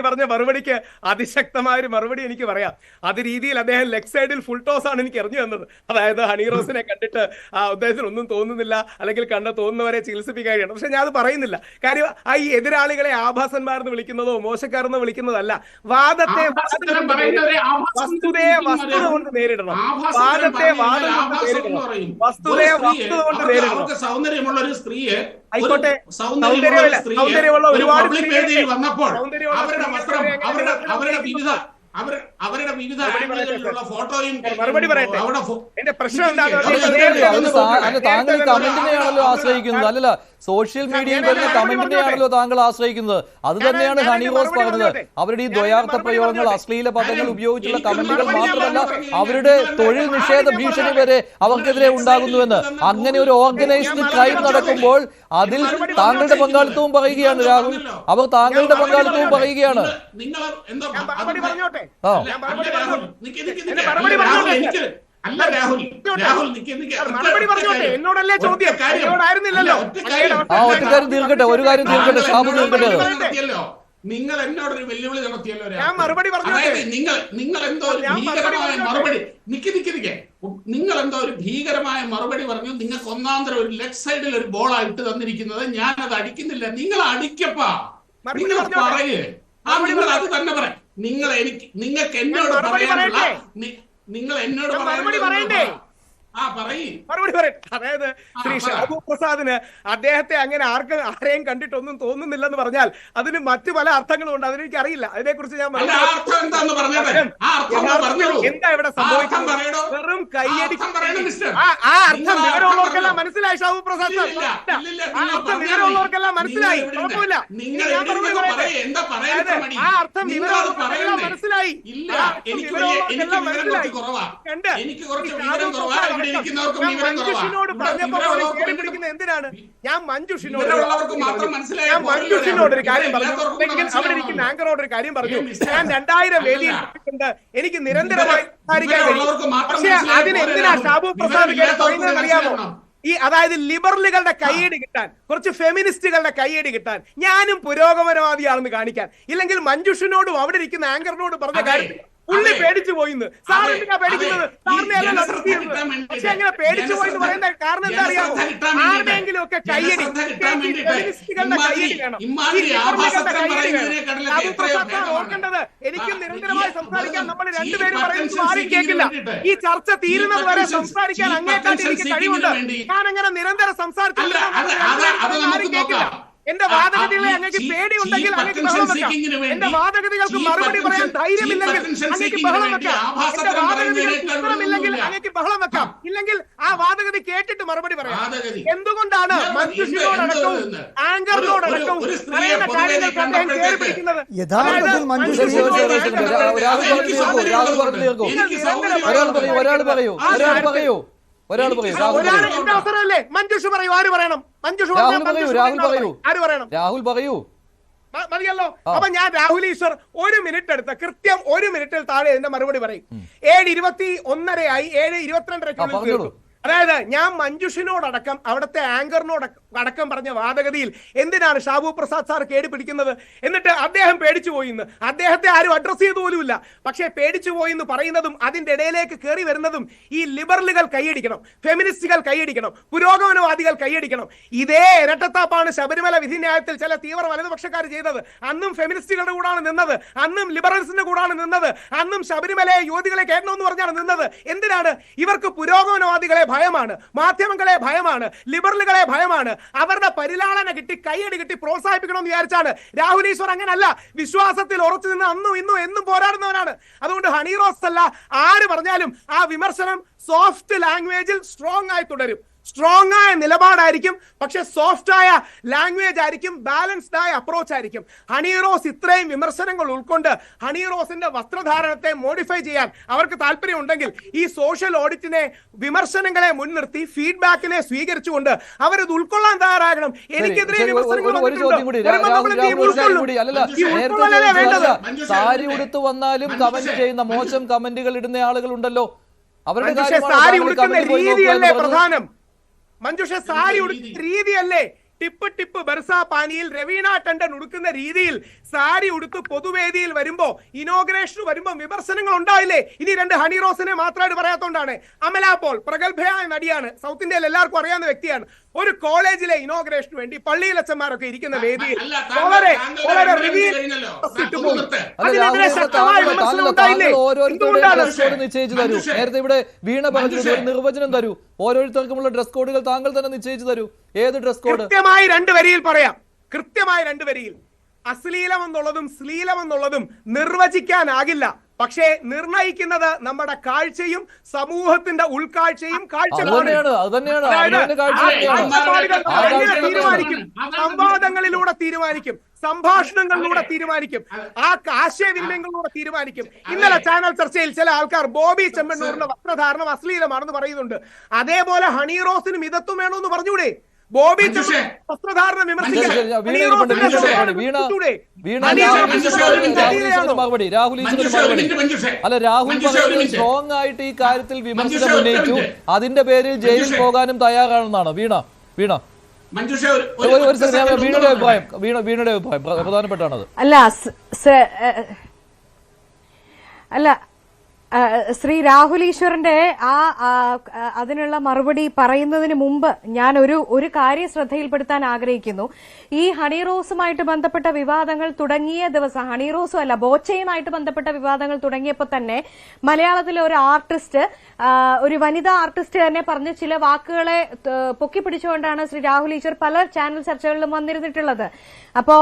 പറഞ്ഞ മറുപടിക്ക് അതിശക്തമായ ഒരു മറുപടി എനിക്ക് പറയാം. അത് രീതിയിൽ അദ്ദേഹം ലെഗ് സൈഡിൽ ഫുൾ ടോസ് ആണ് എനിക്ക് എറിഞ്ഞു തന്നത്. അതായത് ഹണി റോസിനെ കണ്ടിട്ട് അദ്ദേഹത്തിന് ഒന്നും തോന്നുന്നില്ല, അല്ലെങ്കിൽ തോന്നുന്നവരെ ചികിത്സിപ്പിക്കുകയാണ്. പക്ഷെ ഞാൻ അത് പറയുന്നില്ല. കാര്യം ഈ എതിരാളികളെ ആഭാസന്മാരെന്ന് വിളിക്കുന്നതോ മോശക്കാരെന്ന് വിളിക്കുന്നതല്ല. വസ്തുതയെ വസ്തുത കൊണ്ട് നേരിടണം. സൗന്ദര്യമുള്ള ഒരു സ്ത്രീയെ, ആയിക്കോട്ടെ, സൗന്ദര്യമുള്ള ഒരുപാട് വന്നപ്പോൾ അവരുടെ വിവിധ ഫോട്ടോയും മറുപടി പറയട്ടെ. എന്റെ പ്രശ്നം താങ്കൾ കമന്റിനെയാണല്ലോ ആശ്രയിക്കുന്നത്, അല്ലല്ല സോഷ്യൽ മീഡിയയിൽ വരുന്ന കമന്റിനെയാണല്ലോ താങ്കൾ ആശ്രയിക്കുന്നത്. അത് തന്നെയാണ് ഹണി റോസ് പറഞ്ഞത്. അവരുടെ ഈ ദ്വയാർത്ഥ പ്രയോഗങ്ങൾ, അശ്ലീല പദങ്ങൾ ഉപയോഗിച്ചുള്ള കമന്റുകൾ മാത്രമല്ല, അവരുടെ തൊഴിൽ നിഷേധ ഭീഷണി വരെ അവർക്കെതിരെ ഉണ്ടാകുന്നുവെന്ന്. അങ്ങനെ ഒരു ഓർഗനൈസ്ഡ് ക്രൈം നടക്കുമ്പോൾ അതിൽ താങ്കളുടെ പങ്കാളിത്തവും പറയുകയാണ് രാഹുൽ. അവർ താങ്കളുടെ പങ്കാളിത്തവും പറയുകയാണ്. എന്നോടല്ലേ ചോദ്യം? ഒരു കാര്യം തീർക്കട്ടെ ഷാബു തീർക്കട്ടെ. നിങ്ങൾ എന്നോടൊരു വെല്ലുവിളി നടത്തിയല്ലോ. ഞാൻ മറുപടി പറഞ്ഞു. നിങ്ങൾ എന്തോ ഒരു ഭീകരമായ മറുപടി നിങ്ങൾ എന്തോ ഒരു ഭീകരമായ മറുപടി പറഞ്ഞു. നിങ്ങൾക്ക് ഒന്നാന്തരം ഒരു ലെഫ്റ്റ് സൈഡിൽ ഒരു ബോളായിട്ട് തന്നിരിക്കുന്നത്, ഞാൻ അത് അടിക്കുന്നില്ല. നിങ്ങൾ അടിക്കപ്പാ, നിങ്ങൾ പറയേ. നിങ്ങൾ അത് തന്നെ പറയാം. നിങ്ങൾക്ക് എന്നോട് പറയാനുള്ള നിങ്ങൾ എന്നോട് പറയണ്ടേ? മറുപടി പറയട്ടെ. അതായത് ശ്രീ ഷാബു പ്രസാദിന് അദ്ദേഹത്തെ അങ്ങനെ ആരെയും കണ്ടിട്ടൊന്നും തോന്നുന്നില്ലെന്ന് പറഞ്ഞാൽ അതിന് മറ്റു പല അർത്ഥങ്ങളും ഉണ്ട്. അതിനെനിക്ക് അറിയില്ല, അതിനെക്കുറിച്ച് ഞാൻ എന്താ ഇവിടെ സംഭവിക്കുന്നത്? വെറും കൈയടിക്കും. ആ അർത്ഥം വിവരമുള്ളവർക്കെല്ലാം മനസ്സിലായി ഷാബു പ്രസാദ് സാർ. ആ അർത്ഥം വിവരമുള്ളവർക്കെല്ലാം മനസ്സിലായി, കുഴപ്പമില്ല. ആ അർത്ഥം വിവരമുള്ളവർക്കെല്ലാം മനസ്സിലായി. മഞ്ജുഷിനോട് പറഞ്ഞപ്പോൾ എന്തിനാണ് ഞാൻ മഞ്ജുഷിനോട് ഒരു കാര്യം പറഞ്ഞു, അവിടെ ഇരിക്കുന്ന ആങ്കറോട് ഒരു കാര്യം പറഞ്ഞു. ഞാൻ 2000 വേദിയിൽ എനിക്ക് നിരന്തരമായി സംസാരിക്കാൻ കഴിയും. പക്ഷെ അതിന് എന്തിനാ ഷാബു പ്രസാദ് പറയുന്നതെന്ന് അറിയാമോ? അതായത് ലിബറലുകളുടെ കൈയടി കിട്ടാൻ, കുറച്ച് ഫെമിനിസ്റ്റുകളുടെ കൈയടി കിട്ടാൻ, ഞാനും പുരോഗമനവാദിയാണെന്ന് കാണിക്കാൻ. ഇല്ലെങ്കിൽ മഞ്ജുഷിനോടും അവിടെ ഇരിക്കുന്ന ആങ്കറിനോട് പറഞ്ഞ കാര്യം പുള്ളി പേടിച്ചു പോയിന്ന്. സാർ എന്തിനാ പേടിക്കുന്നത്? സാറിനെ അല്ല നടത്തിയിരുന്നത്. പക്ഷെ അങ്ങനെ പേടിച്ചു പോയിന്ന് പറയുന്ന കാരണം എന്താ അറിയാമോ? ആരുടെയെങ്കിലും ഒക്കെ കൈയടി, ഫെമിനിസ്റ്റുകളുടെ കൈയടി വേണം, ഓർക്കേണ്ടത്. എനിക്കും നിരന്തരമായി സംസാരിക്കാൻ നമ്മൾ രണ്ടുപേരും പറയുന്നത് ആരും കേൾക്കില്ല. ഈ ചർച്ച തീരുന്നത് വരെ സംസാരിക്കാൻ അങ്ങേക്കാട്ടി എനിക്ക് കഴിവുണ്ട്. ഞാൻ അങ്ങനെ നിരന്തരം സംസാരിച്ചില്ല, ആരും കേൾക്കില്ല. എന്റെ വാദഗതികളെ അങ്ങേക്ക് പേടിയുണ്ടെങ്കിൽ അങ്ങേക്ക് ബഹളം വെക്കാം. എന്റെ വാദഗതികൾക്ക് മറുപടി പറയാൻ ധൈര്യമില്ലെങ്കിൽ അങ്ങേക്ക് ബഹളം വെക്കാം. എന്റെ വാദഗതികൾക്ക് ഉത്തരമില്ലെങ്കിൽ അങ്ങേക്ക് ബഹളം വെക്കാം. ഇല്ലെങ്കിൽ ആ വാദഗതി കേട്ടിട്ട് മറുപടി പറയാം. എന്തുകൊണ്ടാണ് മഞ്ജുഷിനോടടക്കവും ആങ്കറിനോടടക്കവും പറയുന്ന കാര്യങ്ങൾക്ക് അദ്ദേഹം കയറി പിടിക്കുന്നത്? യഥാർത്ഥത്തിൽ എന്റെ അവസരമല്ലേ? മഞ്ജുഷ് പറയൂ, ആര് പറയണം? മഞ്ജുഷ് ആര് പറയണം? രാഹുൽ പറയൂ. മതിയല്ലോ. അപ്പൊ ഞാൻ രാഹുൽ ഈശ്വർ 1 മിനിറ്റ് എടുത്ത് കൃത്യം 1 മിനിറ്റിൽ താഴെ ഇതിന്റെ മറുപടി പറയും. 7:21 7:22 അതായത് ഞാൻ മഞ്ജുഷിനോടടക്കം അവിടുത്തെ ആങ്കറിനോടക്കം പറഞ്ഞ വാദഗതിയിൽ എന്തിനാണ് ഷാബു പ്രസാദ് സാർ കേടി പിടിക്കുന്നത്? എന്നിട്ട് അദ്ദേഹം പേടിച്ചു പോയിന്ന്. അദ്ദേഹത്തെ ആരും അഡ്രസ് ചെയ്തു പോലുമില്ല. പക്ഷേ പേടിച്ചു പോയിന്ന് പറയുന്നതും അതിന്റെ ഇടയിലേക്ക് കയറി വരുന്നതും ഈ ലിബറലുകൾ കൈയടിക്കണം, ഫെമിനിസ്റ്റുകൾ കൈയടിക്കണം, പുരോഗമനവാദികൾ കൈയടിക്കണം. ഇതേ ഇരട്ടത്താപ്പാണ് ശബരിമല വിധിന്യായത്തിൽ ചില തീവ്ര വലതുപക്ഷക്കാർ ചെയ്തത്. അന്നും ഫെമിനിസ്റ്റുകളുടെ കൂടാണ് നിന്നത്, അന്നും ലിബറൽസിന്റെ കൂടാണ് നിന്നത്, അന്നും ശബരിമലയെ യുവതികളെ കേട്ടണമെന്ന് പറഞ്ഞാണ് നിന്നത്. എന്തിനാണ്? ഇവർക്ക് പുരോഗമനവാദികളെ ഭയമാണ്, മാധ്യമങ്ങളെ ഭയമാണ്, ലിബറലുകളെ ഭയമാണ്. അവരുടെ പരിലാളന കിട്ടി, കൈയടി കിട്ടി പ്രോത്സാഹിപ്പിക്കണമെന്ന് വിചാരിച്ചാണ്. രാഹുൽ ഈശ്വർ അങ്ങനല്ല, വിശ്വാസത്തിൽ ഉറച്ചു നിന്ന് അന്നും ഇന്നും എന്നും പോരാടുന്നവനാണ്. അതുകൊണ്ട് ഹണി റോസ് അല്ല ആര് പറഞ്ഞാലും ആ വിമർശനം സോഫ്റ്റ് ലാംഗ്വേജിൽ സ്ട്രോങ് ആയി തുടരും. സ്ട്രോങ് ആയ നിലപാടായിരിക്കും, പക്ഷെ സോഫ്റ്റ് ആയ ലാംഗ്വേജ് ആയിരിക്കും, ബാലൻസ്ഡ് ആയ അപ്രോച്ച് ആയിരിക്കും. ഹണി റോസ് ഇത്രയും വിമർശനങ്ങൾ ഉൾക്കൊണ്ട് ഹണി റോസിന്റെ വസ്ത്രധാരണത്തെ മോഡിഫൈ ചെയ്യാൻ അവർക്ക് താല്പര്യം ഉണ്ടെങ്കിൽ ഈ സോഷ്യൽ ഓഡിറ്റിനെ, വിമർശനങ്ങളെ മുൻനിർത്തി ഫീഡ്ബാക്കിനെ സ്വീകരിച്ചുകൊണ്ട് അവരത് ഉൾക്കൊള്ളാൻ തയ്യാറാകണം. എനിക്കെതിരെ സാരി ഉടുത്ത് വന്നാലും കമന്റ് ചെയ്യുന്ന, മോശം കമന്റുകൾ ഇടുന്ന ആളുകൾ ഉണ്ടല്ലോ. അവരുടെ സാരി ഉടുക്കുന്ന രീതിയല്ലേ പ്രധാനം? മഞ്ജുഷ സാരി ഉടുക്കുന്ന രീതിയല്ലേ? ടിപ്പ് ബർസ പാനിയിൽ രവീണ ടണ്ടൻ ഉടുക്കുന്ന രീതിയിൽ സാരി ഉടുത്ത് പൊതുവേദിയിൽ വരുമ്പോ, ഇനോഗ്രേഷന് വരുമ്പോ വിമർശനങ്ങൾ ഉണ്ടായില്ലേ? ഇനി 2 ഹണി റോസിനെ മാത്രമായിട്ട് പറയാത്തോണ്ടാണ്. അമല പോൾ പ്രഗത്ഭയായ നടിയാണ്, സൗത്ത് ഇന്ത്യയിൽ എല്ലാവർക്കും അറിയാവുന്ന വ്യക്തിയാണ്. ഒരു കോളേജിലെ ഇനോഗ്രേഷന് വേണ്ടി പള്ളിയിലച്ചന്മാരൊക്കെ ഇരിക്കുന്ന വേദിയിൽ വളരെ അതിനെതിരെ ശക്തമായ വിമർശനം ഉണ്ടായില്ലേ? നേരത്തെ ഇവിടെ വീണ പറഞ്ഞു, ഒരു നിർവചനം തരൂ, ഓരോരുത്തർക്കുമുള്ള ഡ്രസ് കോഡുകൾ താങ്കൾ തന്നെ നിശ്ചയിച്ചു തരൂ. ഏത് ഡ്രസ് കോഡ്? കൃത്യമായി 2 വരിയിൽ പറയാം. കൃത്യമായി 2 വരിയിൽ. അശ്ലീലമെന്നുള്ളതും ശ്ലീലമെന്നുള്ളതും നിർവചിക്കാനാകില്ല. പക്ഷേ നിർണയിക്കുന്നത് നമ്മുടെ കാഴ്ചയും സമൂഹത്തിന്റെ ഉൾക്കാഴ്ചയും തീരുമാനിക്കും. സംവാദങ്ങളിലൂടെ തീരുമാനിക്കും, സംഭാഷണങ്ങളിലൂടെ തീരുമാനിക്കും, ആ ആശയവിനിമയങ്ങളിലൂടെ തീരുമാനിക്കും. ഇന്നലെ ചാനൽ ചർച്ചയിൽ ചില ആൾക്കാർ ബോബി ചെമ്മണ്ണൂരിന്റെ വസ്ത്രധാരണം അശ്ലീലമാണെന്ന് പറയുന്നുണ്ട്. അതേപോലെ ഹണി റോസിന് മിതത്വം വേണമെന്ന് പറഞ്ഞൂടെ? ബോബി വസ്ത്രധാരണം രാഹുൽ സ്ട്രോങ് ആയിട്ട് ഈ കാര്യത്തിൽ വിമർശനം ഉന്നയിച്ചു. അതിന്റെ പേരിൽ ജയിലിൽ പോകാനും തയ്യാറാണെന്നാണ് വീണ ഒരു സെക്കൻഡ്. വീണയുടെ അഭിപ്രായം പ്രധാനപ്പെട്ടാണത്. അല്ല ശ്രീ രാഹുൽ ഈശ്വറിന്റെ അതിനുള്ള മറുപടി പറയുന്നതിന് മുമ്പ് ഞാൻ ഒരു കാര്യം ശ്രദ്ധയിൽപ്പെടുത്താൻ ആഗ്രഹിക്കുന്നു. ഈ ഹണി റോസുമായിട്ട് ബന്ധപ്പെട്ട വിവാദങ്ങൾ തുടങ്ങിയ ദിവസം, ഹണി റോസും അല്ല ബോച്ചയുമായിട്ട് ബന്ധപ്പെട്ട വിവാദങ്ങൾ തുടങ്ങിയപ്പോൾ തന്നെ മലയാളത്തിലെ ഒരു ആർട്ടിസ്റ്റ്, ഒരു വനിതാ ആർട്ടിസ്റ്റ് തന്നെ പറഞ്ഞ ചില വാക്കുകളെ പൊക്കിപ്പിടിച്ചുകൊണ്ടാണ് ശ്രീ രാഹുൽ ഈശ്വർ പല ചാനൽ ചർച്ചകളിലും വന്നിരുന്നിട്ടുള്ളത്. അപ്പോ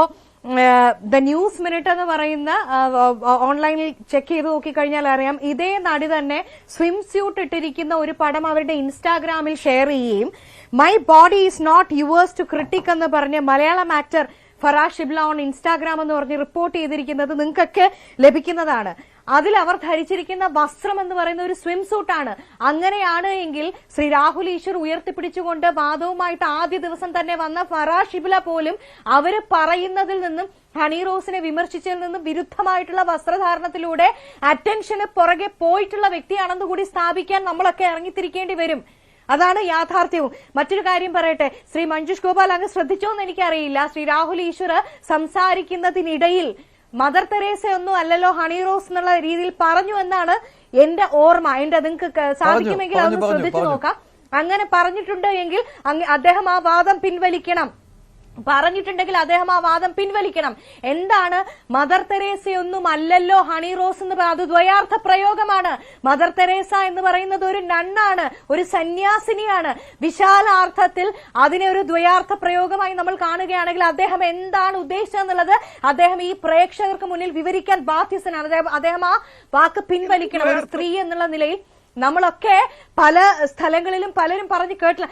ദ ന്യൂസ് മിനിറ്റ് എന്ന് പറയുന്ന ഓൺലൈനിൽ ചെക്ക് ചെയ്ത് നോക്കിക്കഴിഞ്ഞാൽ അറിയാം, ഇതേ നടി തന്നെ സ്വിം സ്യൂട്ട് ഇട്ടിരിക്കുന്ന ഒരു പടം അവരുടെ ഇൻസ്റ്റാഗ്രാമിൽ ഷെയർ ചെയ്യുകയും my body is not yours to critic എന്ന് പറഞ്ഞ് Malayalam actor Faras Shibla on Instagram എന്ന് പറഞ്ഞ് റിപ്പോർട്ട് ചെയ്തിരിക്കുന്നത് നിങ്ങൾക്കൊക്കെ ലഭിക്കുന്നതാണ്. അതിൽ അവർ ധരിച്ചിരിക്കുന്ന വസ്ത്രം എന്ന് പറയുന്ന ഒരു സ്വിം സൂട്ടാണ്. അങ്ങനെയാണ് എങ്കിൽ ശ്രീ രാഹുൽ ഈശ്വർ ഉയർത്തിപ്പിടിച്ചുകൊണ്ട് വാദവുമായിട്ട് ആദ്യ ദിവസം തന്നെ വന്ന ഫറാസ് ഷിബ്ല പോലും അവര് പറയുന്നതിൽ നിന്നും ഹണി റോസിനെ വിമർശിച്ചതിൽ നിന്നും വിരുദ്ധമായിട്ടുള്ള വസ്ത്രധാരണത്തിലൂടെ അറ്റൻഷന് പുറകെ പോയിട്ടുള്ള വ്യക്തിയാണെന്ന് കൂടി സ്ഥാപിക്കാൻ നമ്മളൊക്കെ ഇറങ്ങിത്തിരിക്കേണ്ടി വരും. അതാണ് യാഥാർത്ഥ്യവും. മറ്റൊരു കാര്യം പറയട്ടെ, ശ്രീ മഞ്ജുഷ് ഗോപാൽ അങ്ങ് ശ്രദ്ധിച്ചോന്ന് എനിക്കറിയില്ല, ശ്രീ രാഹുൽ ഈശ്വർ സംസാരിക്കുന്നതിനിടയിൽ മദർ തെരേസ ഒന്നും അല്ലല്ലോ ഹണി റോസ് എന്നുള്ള രീതിയിൽ പറഞ്ഞു എന്നാണ് എന്റെ ഓർമ്മ. നിങ്ങൾക്ക് സാധിക്കുമെങ്കിൽ അതൊന്ന് ശ്രദ്ധിച്ചു നോക്കാം. അങ്ങനെ പറഞ്ഞിട്ടുണ്ട് എങ്കിൽ അദ്ദേഹം ആ വാദം പിൻവലിക്കണം. പറഞ്ഞിട്ടുണ്ടെങ്കിൽ അദ്ദേഹം ആ വാദം പിൻവലിക്കണം. എന്താണ് മദർ തെരേസയൊന്നും അല്ലല്ലോ ഹണി റോസ് എന്ന് പറയുന്നത്? അത് ദ്വയാർത്ഥ പ്രയോഗമാണ്. മദർ തെരേസ എന്ന് പറയുന്നത് ഒരു നണ്ണാണ്, ഒരു സന്യാസിനിയാണ്. വിശാലാർത്ഥത്തിൽ അതിനെ ഒരു ദ്വയാർത്ഥ പ്രയോഗമായി നമ്മൾ കാണുകയാണെങ്കിൽ അദ്ദേഹം എന്താണ് ഉദ്ദേശിച്ചതെന്നുള്ളത് അദ്ദേഹം ഈ പ്രേക്ഷകർക്ക് മുന്നിൽ വിവരിക്കാൻ ബാധ്യസ്ഥനാണ്. അദ്ദേഹം ആ വാക്ക് പിൻവലിക്കണം. ഒരു സ്ത്രീ എന്നുള്ള നിലയിൽ നമ്മളൊക്കെ പല സ്ഥലങ്ങളിലും പലരും പറഞ്ഞു കേട്ടില്ല,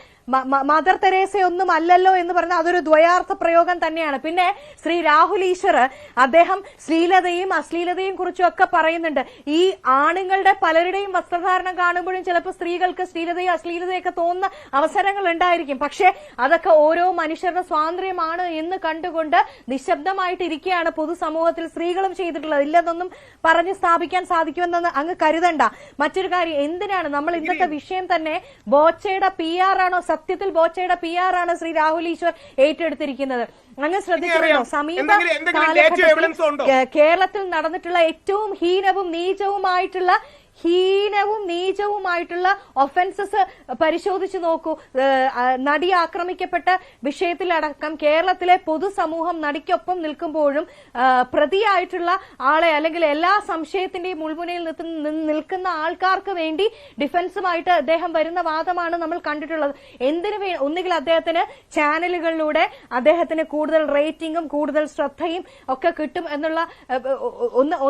മദർ തെരേസയൊന്നും അല്ലല്ലോ എന്ന് പറഞ്ഞാൽ അതൊരു ദ്വയാർത്ഥ പ്രയോഗം തന്നെയാണ്. പിന്നെ ശ്രീ രാഹുൽ ഈശ്വർ അദ്ദേഹം ശ്ലീലതയും അശ്ലീലതയും കുറിച്ചും ഒക്കെ പറയുന്നുണ്ട്. ഈ ആണുങ്ങളുടെ പലരുടെയും വസ്ത്രധാരണം കാണുമ്പോഴും ചിലപ്പോൾ സ്ത്രീകൾക്ക് ശ്ലീലതയും അശ്ലീലതയൊക്കെ തോന്നുന്ന അവസരങ്ങൾ ഉണ്ടായിരിക്കും. പക്ഷെ അതൊക്കെ ഓരോ മനുഷ്യരുടെ സ്വാതന്ത്ര്യമാണ് എന്ന് കണ്ടുകൊണ്ട് നിശബ്ദമായിട്ടിരിക്കുകയാണ് പൊതുസമൂഹത്തിൽ സ്ത്രീകളും ചെയ്തിട്ടുള്ളത്. ഇല്ലെന്നൊന്നും പറഞ്ഞ് സ്ഥാപിക്കാൻ സാധിക്കുമെന്ന് അങ്ങ് കരുതണ്ട. മറ്റൊരു കാര്യം, എന്തിനാണ് നമ്മൾ ഇന്നത്തെ വിഷയം തന്നെ ബോച്ചയുടെ PR ആണോ? സത്യത്തിൽ ബോച്ചയുടെ PR ആണ് ശ്രീ രാഹുൽ ഈശ്വർ ഏറ്റെടുത്തിരിക്കുന്നത്. അങ്ങ് ശ്രദ്ധിച്ചിട്ടുണ്ടോ? സമീപ കാലഘട്ടത്തിൽ കേരളത്തിൽ നടന്നിട്ടുള്ള ഏറ്റവും ഹീനവും നീചവുമായിട്ടുള്ള ഒഫൻസസ് പരിശോധിച്ചു നോക്കൂ. നടി ആക്രമിക്കപ്പെട്ട വിഷയത്തിലടക്കം കേരളത്തിലെ പൊതുസമൂഹം നടിക്കൊപ്പം നിൽക്കുമ്പോഴും പ്രതിയായിട്ടുള്ള ആളെ അല്ലെങ്കിൽ എല്ലാ സംശയത്തിന്റെയും മുൾമുനയിൽ നിൽക്കുന്ന ആൾക്കാർക്ക് വേണ്ടി ഡിഫൻസുമായിട്ട് അദ്ദേഹം വരുന്ന വാദമാണ് നമ്മൾ കണ്ടിട്ടുള്ളത്. ഒന്നുകിൽ അദ്ദേഹത്തിന് ചാനലുകളിലൂടെ അദ്ദേഹത്തിന് കൂടുതൽ റേറ്റിംഗും കൂടുതൽ ശ്രദ്ധയും ഒക്കെ കിട്ടും എന്നുള്ള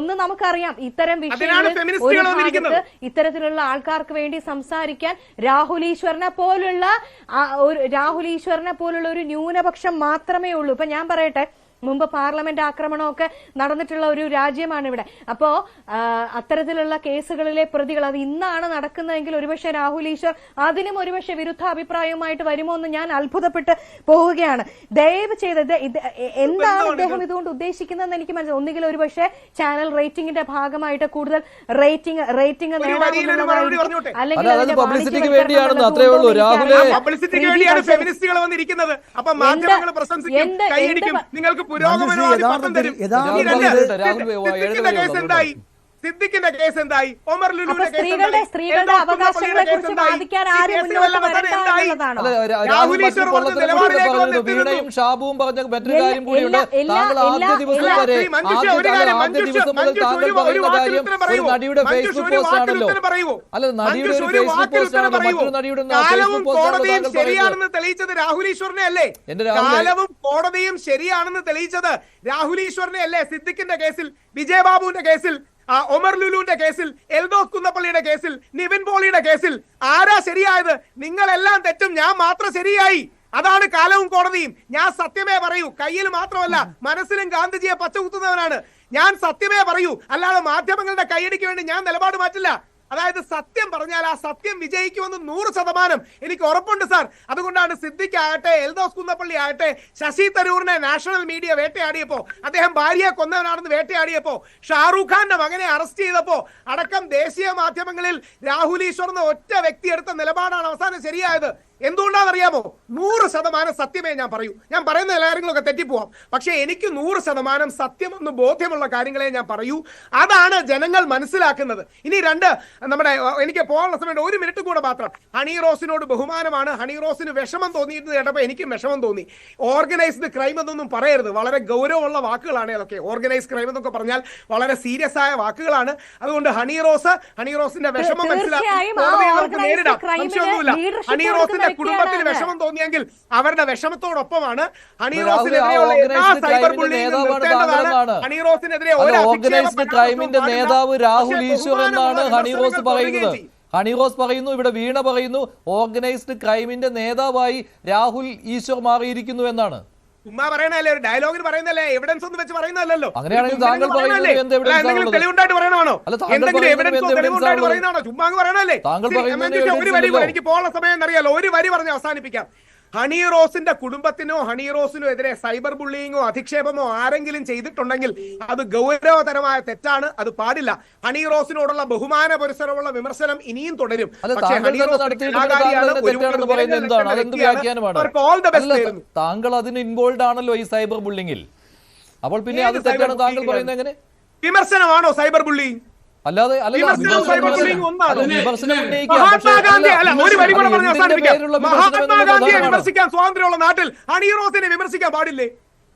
ഒന്ന് നമുക്കറിയാം. ഇത്തരം വിഷയങ്ങളിൽ ഇത്തരത്തിലുള്ള ആൾക്കാർക്ക് വേണ്ടി സംസാരിക്കാൻ രാഹുൽ ഈശ്വറിനെ പോലുള്ള ഒരു ന്യൂനപക്ഷം മാത്രമേ ഉള്ളൂ. ഇപ്പൊ ഞാൻ പറയട്ടെ, മുമ്പ് പാർലമെന്റ് ആക്രമണമൊക്കെ നടന്നിട്ടുള്ള ഒരു രാജ്യമാണ് ഇവിടെ. അപ്പോ അത്തരത്തിലുള്ള കേസുകളിലെ പ്രതികൾ അത് ഇന്നാണ് നടക്കുന്നതെങ്കിൽ ഒരുപക്ഷെ രാഹുൽ ഈശ്വർ അതിനും ഒരുപക്ഷെ വിരുദ്ധ അഭിപ്രായവുമായിട്ട് വരുമോ എന്ന് ഞാൻ അത്ഭുതപ്പെട്ട് പോവുകയാണ്. ദയവ് ചെയ്ത് എന്താണ് അദ്ദേഹം ഇതുകൊണ്ട് ഉദ്ദേശിക്കുന്നതെന്ന് എനിക്ക് മനസ്സിലായി. ഒന്നുകിൽ ഒരുപക്ഷെ ചാനൽ റേറ്റിംഗിന്റെ ഭാഗമായിട്ട് കൂടുതൽ റേറ്റിംഗ് അല്ലെങ്കിൽ സിദ്ദിഖിന്റെ കേസ് എന്തായി? ഒമർ ലുലുവിന്റെ സ്ത്രീകളുടെ അവകാശങ്ങളെ കുറിച്ച് വാദിക്കാൻ ആരും മുന്നോട്ട് വരേണ്ടതാണ്. വീണയും ഷാബുവും പറഞ്ഞ മറ്റൊരു കാര്യം കൂടിയുണ്ട്. താങ്കൾ ആദ്യ ദിവസം വരെ ആദ്യ ദിവസം മുതൽ താങ്കൾ പറയുന്ന കാര്യം ഒരു നടിയുടെ ഫേസ്ബുക്ക് പോസ്റ്റ് ആണല്ലോ. അല്ല, നടിയുടെ ഒരു ഫേസ്ബുക്ക് പോസ്റ്റ് ആണല്ലോ, മറ്റൊരു നടിയുടെ ഫേസ്ബുക്ക് പോസ്റ്റ് ശരിയാണെന്ന് തെളിയിച്ചത് രാഹുൽ ഈശ്വറിനെ അല്ലേ? കാലവും കോടതിയും ശരിയാണെന്ന് തെളിയിച്ചത് രാഹുൽ ഈശ്വറിനെ അല്ലേ? സിദ്ദിഖിന്റെ കേസിൽ, വിജയബാബുവിന്റെ കേസിൽ, ഒമർ ലുലുവിന്റെ കേസിൽ, എൽദോസ് കുന്നപ്പള്ളിയുടെ കേസിൽ, നിവിൻ പോളിയുടെ കേസിൽ ആരാ ശരിയായത്? നിങ്ങളെല്ലാം തെറ്റും, ഞാൻ മാത്രം ശരിയായി. അതാണ് കാലവും കോടതിയും. ഞാൻ സത്യമേ പറയൂ, കയ്യിൽ മാത്രമല്ല മനസ്സിലും ഗാന്ധിജിയെ പച്ചകുത്തുന്നവനാണ്. ഞാൻ സത്യമേ പറയൂ, അല്ലാതെ മാധ്യമങ്ങളുടെ കൈയടിക്ക് വേണ്ടി ഞാൻ നിലപാട് മാറ്റില്ല. അതായത് സത്യം പറഞ്ഞാൽ ആ സത്യം വിജയിക്കുമെന്ന് 100% എനിക്ക് ഉറപ്പുണ്ട് സാർ. അതുകൊണ്ടാണ് സിദ്ദിഖ് ആകട്ടെ, എൽദോസ് കുന്നപ്പള്ളി ആകട്ടെ, ശശി തരൂരിനെ നാഷണൽ മീഡിയ വേട്ടയാടിയപ്പോ, അദ്ദേഹം ഭാര്യയെ കൊന്നവനാണെന്ന് വേട്ടയാടിയപ്പോ, ഷാറൂഖ് ഖാന്റെ മകനെ അറസ്റ്റ് ചെയ്തപ്പോ അടക്കം ദേശീയ മാധ്യമങ്ങളിൽ രാഹുൽ ഈശ്വർ എന്ന ഒറ്റ വ്യക്തി എടുത്ത നിലപാടാണ് അവസാനം ശരിയായത്. എന്തുകൊണ്ടാണെന്നറിയാമോ? 100% സത്യമേ ഞാൻ പറയൂ. ഞാൻ പറയുന്ന എല്ലാ കാര്യങ്ങളൊക്കെ തെറ്റിപ്പോവാം, പക്ഷെ എനിക്ക് 100% സത്യമെന്ന് ബോധ്യമുള്ള കാര്യങ്ങളെ ഞാൻ പറയൂ. അതാണ് ജനങ്ങൾ മനസ്സിലാക്കുന്നത്. ഇനി നമ്മുടെ എനിക്ക് പോകാനുള്ള സമയം 1 മിനിറ്റ് കൂടെ മാത്രം. ഹണി റോസിനോട് ബഹുമാനമാണ്. ഹണി റോസിന് വിഷമം തോന്നിയിരുന്നത് കേട്ടപ്പോൾ എനിക്കും വിഷമം തോന്നി. ഓർഗനൈസ്ഡ് ക്രൈം എന്നൊന്നും പറയരുത്, വളരെ ഗൗരവമുള്ള വാക്കുകളാണ് അതൊക്കെ. ഓർഗനൈസ്ഡ് ക്രൈം എന്നൊക്കെ പറഞ്ഞാൽ വളരെ സീരിയസ് ആയ വാക്കുകളാണ്. അതുകൊണ്ട് ഹണി റോസിന്റെ വിഷമം മനസ്സിലാക്കി നമുക്ക് നേരിടാം, സംശയമൊന്നുമില്ല. ഹണി റോസിന്റെ കുടുംബത്തിന് വിഷമം തോന്നിയെങ്കിൽ അവരുടെ വിഷമത്തോടൊപ്പമാണ്. ഹണി റോസിനെതിരെയുള്ള എല്ലാ സൈബർ ബുള്ളിങ്ങും നിർത്തേണ്ടതാണ്. ഹണി റോസിനെതിരെ ഓർഗനൈസ്ഡ് ക്രൈമിന്റെ നേതാവ് രാഹുൽ ഈശ്വർ എന്നാണ് ഹണി റോസ് പറയുന്നത്. ഹണി റോസ് പറയുന്നു, ഇവിടെ വീണ പറയുന്നു, ഓർഗനൈസ്ഡ് ക്രൈമിന്റെ നേതാവായി രാഹുൽ ഈശ്വർ മാറിയിരിക്കുന്നു എന്നാണ്. ചുമ്മാ പറയണല്ലേ, ഒരു ഡയലോഗിന് പറയുന്നല്ലേ, എവിഡൻസ് ഒന്നും വെച്ച് പറയുന്നതല്ലോ. അങ്ങനെയാണെങ്കിൽ താങ്കൾ എന്തെങ്കിലും തെളിവുണ്ടായിട്ട് പറയണമാണോ? എന്തെങ്കിലും എവിഡൻസോ തെളിവുണ്ടായിട്ട് പറയുന്നതാണോ? ചുമ്മാ പറയണല്ലേ. ഒരു വരി, എനിക്ക് പോകാനുള്ള സമയം എന്നറിയാലോ, ഒരു വരി പറഞ്ഞ് അവസാനിപ്പിക്കാം. ഹണി റോസിന്റെ കുടുംബത്തിനോ ഹണി റോസിനോ എതിരെ സൈബർ ബുള്ളിയിങ്ങോ അധിക്ഷേപമോ ആരെങ്കിലും ചെയ്തിട്ടുണ്ടെങ്കിൽ അത് ഗൗരവതരമായ തെറ്റാണ്, അത് പാടില്ല. ഹണി റോസിനോടുള്ള ബഹുമാന പുരസ്സരമുള്ള വിമർശനം ഇനിയും തുടരും. താങ്കൾ അതിന് ഇൻവോൾവ് ആണല്ലോ ഈ സൈബർ ബുള്ളിങ്ങിൽ. അപ്പോൾ പിന്നെ അത് തെറ്റാണ് താങ്കൾ പറയുന്നത് എങ്ങനെ? വിമർശനമാണോ സൈബർ ബുള്ളിങ്? അല്ലാതെ മഹാത്മാഗാന്ധിയെ വിമർശിക്കാൻ സ്വാതന്ത്ര്യമുള്ള നാട്ടിൽ ഹണി റോസിനെ വിമർശിക്കാൻ പാടില്ലേ?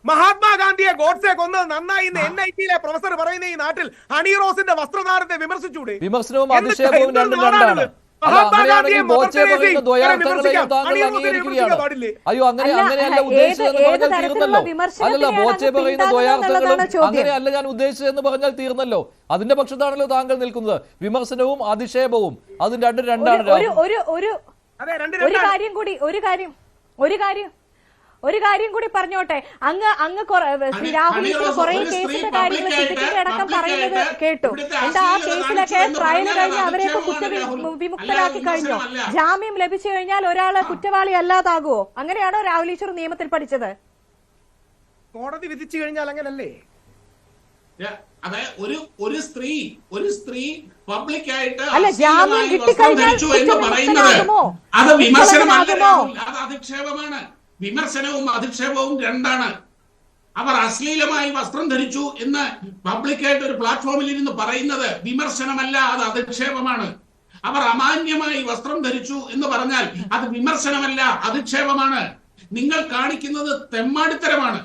മഹാത്മാഗാന്ധിയെ ഗോഡ്സെ കൊന്ന് നന്നായി NIT-ലെ പ്രൊഫസർ പറയുന്ന ഈ നാട്ടിൽ ഹണി റോസിന്റെ വസ്ത്രധാരണത്തെ വിമർശിച്ചൂടെ? വിമർശനവും അധിക്ഷേപവും രണ്ടും രണ്ടാണ്. അങ്ങനെയാണെങ്കിൽ ബോച്ചെ പറയുന്ന ദ്വയാർത്ഥങ്ങളെയും താങ്കൾ അംഗീകരിക്കുകയാണ്. അയ്യോ, അങ്ങനെയല്ല ഉദ്ദേശിച്ചതെന്ന് പറഞ്ഞാൽ തീർന്നല്ലോ. അല്ലല്ല, ബോച്ചെ പറയുന്ന ദ്വയാർത്ഥങ്ങളും അങ്ങനെയല്ല ഞാൻ ഉദ്ദേശിച്ചതെന്ന് പറഞ്ഞാൽ തീർന്നല്ലോ. അതിന്റെ പക്ഷത്താണല്ലോ താങ്കൾ നിൽക്കുന്നത്. വിമർശനവും അധിക്ഷേപവും അതും രണ്ടും രണ്ടാണ്. ഒരു കാര്യം കൂടി പറഞ്ഞോട്ടെ. അങ്ങ് രാഹുൽ കുറെ കേസിന്റെ കാര്യങ്ങൾ അടക്കം പറയുന്നത് കേട്ടു. എന്താ ആ കേസിലൊക്കെ ട്രയൽ കഴിഞ്ഞ് അവരെയൊക്കെ കുറ്റവിമുക്തരാക്കി കഴിഞ്ഞോ? ജാമ്യം ലഭിച്ചു കഴിഞ്ഞാൽ ഒരാള് കുറ്റവാളി അല്ലാതാകുമോ? അങ്ങനെയാണോ രാഹുൽ ഈശ്വർ നിയമത്തിൽ പഠിച്ചത്? കോടതി വിധിച്ചു കഴിഞ്ഞാൽ അങ്ങനല്ലേ? അതായത് ഒരു സ്ത്രീ പബ്ലിക്കായിട്ട് ജാമ്യം കിട്ടിക്കഴിഞ്ഞാൽ അത് വിമർശനമല്ല, അത് അധിക്ഷേപമാണ്. വിമർശനവും അധിക്ഷേപവും രണ്ടാണ്. അവർ അശ്ലീലമായി വസ്ത്രം ധരിച്ചു എന്ന് പബ്ലിക്കായിട്ട് ഒരു പ്ലാറ്റ്ഫോമിൽ ഇരുന്ന് പറയുന്നത് വിമർശനമല്ല, അത് അധിക്ഷേപമാണ്. അവർ അമാന്യമായി വസ്ത്രം ധരിച്ചു എന്ന് പറഞ്ഞാൽ അത് വിമർശനമല്ല, അധിക്ഷേപമാണ്. നിങ്ങൾ കാണിക്കുന്നത് തെമ്മാടിത്തരമാണ്.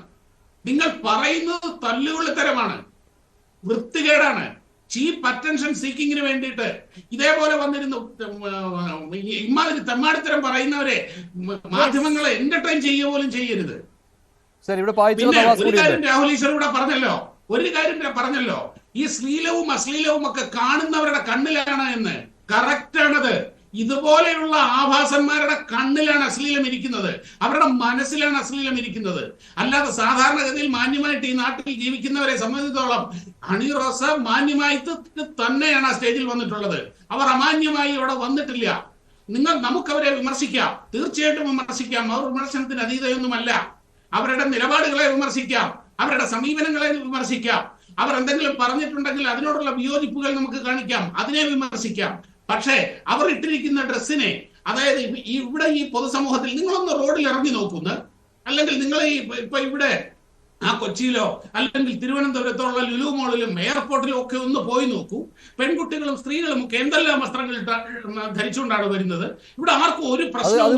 നിങ്ങൾ പറയുന്നത് തല്ലുകൊള്ളിത്തരമാണ്, വൃത്തികേടാണ്. ചീപ്പ് അറ്റൻഷൻ സീക്കിങ്ങിന് വേണ്ടിയിട്ട് ഇതേപോലെ വന്നിരുന്നു ഇമാതിരി തെമ്മാടിത്തരം പറയുന്നവരെ മാധ്യമങ്ങളെ എന്റർടൈൻ ചെയ്യുക പോലും ചെയ്യരുത്. ഒരു കാര്യം രാഹുൽ ഈശ്വർ ഇവിടെ പറഞ്ഞല്ലോ, ഈ ശ്ലീലവും അശ്ലീലവും ഒക്കെ കാണുന്നവരുടെ കണ്ണിലാണ് എന്ന്. കറക്റ്റ് ആണത്. ഇതുപോലെയുള്ള ആഭാസന്മാരുടെ കണ്ണിലാണ് അശ്ലീലം ഇരിക്കുന്നത്, അവരുടെ മനസ്സിലാണ് അശ്ലീലം ഇരിക്കുന്നത്. അല്ലാതെ സാധാരണഗതിയിൽ മാന്യമായിട്ട് ഈ നാട്ടിൽ ജീവിക്കുന്നവരെ സംബന്ധിച്ചിടത്തോളം ഹണി റോസ് മാന്യമായിട്ട് തന്നെയാണ് ആ സ്റ്റേജിൽ വന്നിട്ടുള്ളത്. അവർ അമാന്യമായി ഇവിടെ വന്നിട്ടില്ല. നമുക്കവരെ വിമർശിക്കാം, തീർച്ചയായിട്ടും വിമർശിക്കാം. അവർ വിമർശനത്തിന് അതീതയൊന്നുമല്ല. അവരുടെ നിലപാടുകളെ വിമർശിക്കാം, അവരുടെ സമീപനങ്ങളെ വിമർശിക്കാം. അവർ എന്തെങ്കിലും പറഞ്ഞിട്ടുണ്ടെങ്കിൽ അതിനോടുള്ള വിയോജിപ്പുകൾ നമുക്ക് കാണിക്കാം, അതിനെ വിമർശിക്കാം. പക്ഷേ അവർ ഇട്ടിരിക്കുന്ന ഡ്രസ്സിനെ, അതായത് ഇവിടെ ഈ പൊതുസമൂഹത്തിൽ നിങ്ങളൊന്ന് റോഡിൽ ഇറങ്ങി നോക്കുന്നു, അല്ലെങ്കിൽ നിങ്ങൾ ഇപ്പൊ ഇവിടെ ആ കൊച്ചിയിലോ അല്ലെങ്കിൽ തിരുവനന്തപുരത്തുള്ള ലുലു മോളിലും എയർപോർട്ടിലും ഒക്കെ ഒന്ന് പോയി നോക്കൂ. പെൺകുട്ടികളും സ്ത്രീകളും ഒക്കെ എന്തെല്ലാം വസ്ത്രങ്ങൾ ധരിച്ചുകൊണ്ടാണ് വരുന്നത്. ഇവിടെ ആർക്കും ഒരു പ്രശ്നം.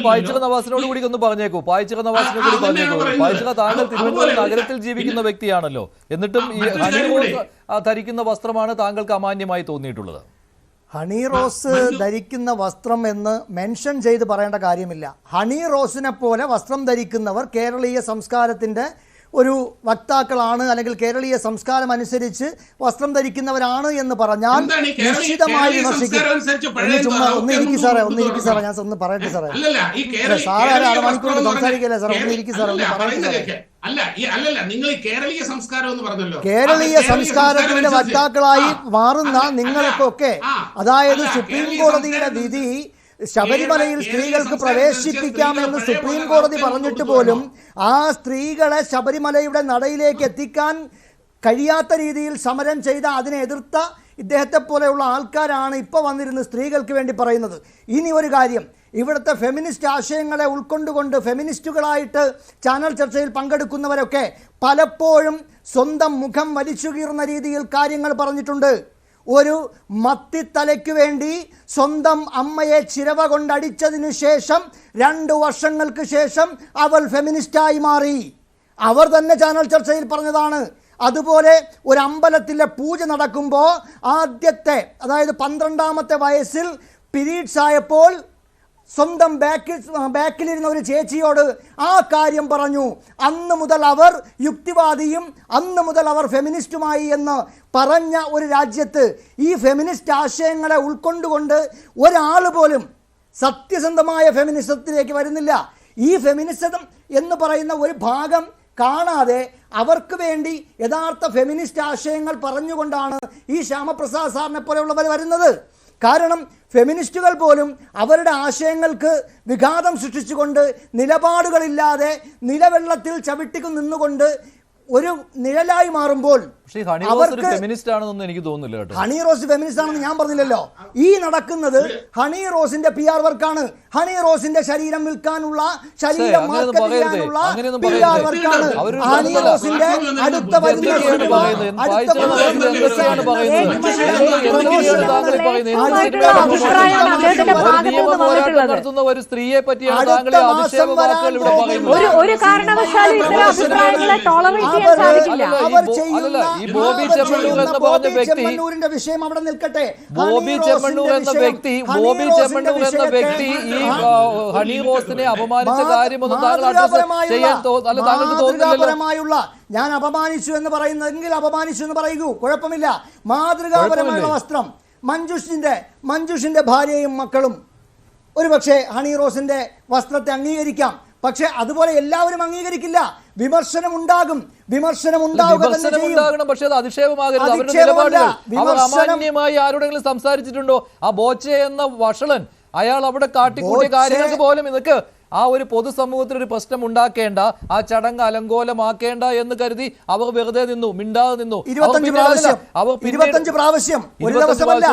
നഗരത്തിൽ ജീവിക്കുന്ന വ്യക്തിയാണല്ലോ, എന്നിട്ടും ഈ ഹണി റോസ് ധരിക്കുന്ന വസ്ത്രമാണ് താങ്കൾക്ക് അമാന്യമായി തോന്നിയിട്ടുള്ളത്. ഹണി റോസ് ധരിക്കുന്ന വസ്ത്രം എന്ന് മെൻഷൻ ചെയ്ത് പറയേണ്ട കാര്യമില്ല. ഹണി റോസിനെ പോലെ വസ്ത്രം ധരിക്കുന്നവർ കേരളീയ സംസ്കാരത്തിൻ്റെ ഒരു വക്താക്കളാണ്, അല്ലെങ്കിൽ കേരളീയ സംസ്കാരം അനുസരിച്ച് വസ്ത്രം ധരിക്കുന്നവരാണ് എന്ന് പറഞ്ഞാൽ നിശ്ചിതമായി വിമർശിക്കും. ഒന്ന് ഇരിക്കും സാറേ, ഞാൻ ഒന്ന് പറയട്ടെ സാറേ. സാറേ അരമണിക്കൂർ സംസാരിക്കല്ലേ സാറേ, ഒന്ന് ഇരിക്കും സാറേ, ഒന്ന് പറയട്ടെ സാറേ. നിങ്ങൾ കേരളീയ സംസ്കാരം എന്ന് പറഞ്ഞല്ലോ, കേരളീയ സംസ്കാരത്തിന്റെ വക്താക്കളായി മാറുന്ന നിങ്ങൾക്കൊക്കെ, അതായത് സുപ്രീം കോടതിയുടെ വിധി ശബരിമലയിൽ സ്ത്രീകൾക്ക് പ്രവേശിപ്പിക്കാമെന്ന് സുപ്രീം കോടതി പറഞ്ഞിട്ട് പോലും ആ സ്ത്രീകളെ ശബരിമലയുടെ നടയിലേക്ക് എത്തിക്കാൻ കഴിയാത്ത രീതിയിൽ സമരം ചെയ്ത, അതിനെ എതിർത്ത ഇദ്ദേഹത്തെ പോലെയുള്ള ആൾക്കാരാണ് ഇപ്പോൾ വന്നിരുന്ന് സ്ത്രീകൾക്ക് വേണ്ടി പറയുന്നത്. ഇനി ഒരു കാര്യം, ഇവിടുത്തെ ഫെമിനിസ്റ്റ് ആശയങ്ങളെ ഉൾക്കൊണ്ടുകൊണ്ട് ഫെമിനിസ്റ്റുകളായിട്ട് ചാനൽ ചർച്ചയിൽ പങ്കെടുക്കുന്നവരൊക്കെ പലപ്പോഴും സ്വന്തം മുഖം വലിച്ചു കീറുന്ന രീതിയിൽ കാര്യങ്ങൾ പറഞ്ഞിട്ടുണ്ട്. ഒരു മത്തിത്തലയ്ക്ക് വേണ്ടി സ്വന്തം അമ്മയെ ചിരവ കൊണ്ടടിച്ചതിനു ശേഷം 2 വർഷങ്ങൾക്ക് ശേഷം അവൾ ഫെമിനിസ്റ്റായി മാറി. അവർ തന്നെ ചാനൽ ചർച്ചയിൽ പറഞ്ഞതാണ്. അതുപോലെ ഒരു അമ്പലത്തിലെ പൂജ നടക്കുമ്പോൾ ആദ്യത്തെ, അതായത് 12ാമത്തെ വയസ്സിൽ പീരീഡ്സ് ആയപ്പോൾ സ്വന്തം ബാക്കിലിരുന്ന ഒരു ചേച്ചിയോട് ആ കാര്യം പറഞ്ഞു. അന്ന് മുതൽ അവർ യുക്തിവാദിയും അന്ന് മുതൽ അവർ ഫെമിനിസ്റ്റുമായി എന്ന് പറഞ്ഞ ഒരു രാജ്യത്ത് ഈ ഫെമിനിസ്റ്റ് ആശയങ്ങളെ ഉൾക്കൊണ്ടുകൊണ്ട് ഒരാൾ പോലും സത്യസന്ധമായ ഫെമിനിസത്തിലേക്ക് വരുന്നില്ല. ഈ ഫെമിനിസം എന്ന് പറയുന്ന ഒരു ഭാഗം കാണാതെ അവർക്ക് വേണ്ടി യഥാർത്ഥ ഫെമിനിസ്റ്റ് ആശയങ്ങൾ പറഞ്ഞുകൊണ്ടാണ് ഈ ശ്യാമപ്രസാദ് സാറിനെ പോലെയുള്ളവർ വരുന്നത്. കാരണം ഫെമിനിസ്റ്റുകൾ പോലും അവരുടെ ആശയങ്ങൾക്ക് വിഘാതം സൃഷ്ടിച്ചുകൊണ്ട് നിലപാടുകളില്ലാതെ നിലവെള്ളത്തിൽ ചവിട്ടിക്ക് നിന്നുകൊണ്ട് ഒരു നിഴലായി മാറുമ്പോൾ ഫെമിനിസ്റ്റ് ആണെന്നൊന്നും എനിക്ക് തോന്നുന്നില്ല കേട്ടോ. ഹണി റോസ് ഫെമിനിസ്റ്റ് ആണെന്ന് ഞാൻ പറഞ്ഞില്ലല്ലോ. ഈ നടക്കുന്നത് ഹണി റോസിന്റെ PR വർക്കാണ്. ഹണി റോസിന്റെ ശരീരം വിൽക്കാനുള്ള, ശരീരം മാർക്കറ്റ് ചെയ്യാനുള്ള PR വർക്കാണ്. ഹണി റോസിന്റെ അടുത്ത വരുന്ന നടത്തുന്ന ഒരു സ്ത്രീയെ പറ്റിയാണ് താങ്കളെ അധിക്ഷേപ വാക്കുകൾ ഇവിടെ പറയുന്നത്. ഒരു കാരണവശാലും ഇത്തരം അഭിപ്രായങ്ങളെ ടോളറേറ്റ് ചെയ്യാൻ സാധിക്കില്ല. ഈ ബോബി ചെമ്മണ്ണൂർ എന്ന പറഞ്ഞ വ്യക്തി, വിഷയം അവിടെ നിൽക്കട്ടെ. ബോബി ചെമ്മണ്ണൂർ എന്ന വ്യക്തി ഈ ഹണി റോസിനെ അപമാനിച്ച കാര്യമൊന്നും താങ്കൾ ചെയ്യാൻ താങ്കൾക്ക് തോന്നുന്നില്ല. ഞാൻ അപമാനിച്ചു എന്ന് പറയുന്നെങ്കിൽ അപമാനിച്ചു എന്ന് പറയൂ, കുഴപ്പമില്ല. മാതൃകാപരമായുള്ള വസ്ത്രം മഞ്ജുഷിന്റെ ഭാര്യയും മക്കളും ഒരുപക്ഷെ ഹണി റോസിന്റെ വസ്ത്രത്തെ അംഗീകരിക്കാം. പക്ഷെ അതുപോലെ എല്ലാവരും അംഗീകരിക്കില്ല. വിമർശനം ഉണ്ടാകും. പക്ഷെ അത് അധിക്ഷേപമാകരുത്. അവരുടെ നിലപാടുകൾ അവർ അമാന്യമായി ആരോടെങ്കിലും സംസാരിച്ചിട്ടുണ്ടോ? ആ ബോച്ചെ എന്ന വഷളൻ അയാൾ അവിടെ കാട്ടിക്കൂട്ടിയ കാര്യങ്ങൾക്ക് പോലും ഇതൊക്കെ ആ ഒരു പൊതുസമൂഹത്തിൽ ഒരു പ്രശ്നം ഉണ്ടാക്കേണ്ട, ആ ചടങ്ങ് അലങ്കോലമാക്കേണ്ട എന്ന് കരുതി അവർ വെറുതെ നിന്നു, മിണ്ടാതെ നിന്നു. 25 പ്രാവശ്യം ഒരു ദിവസമല്ല,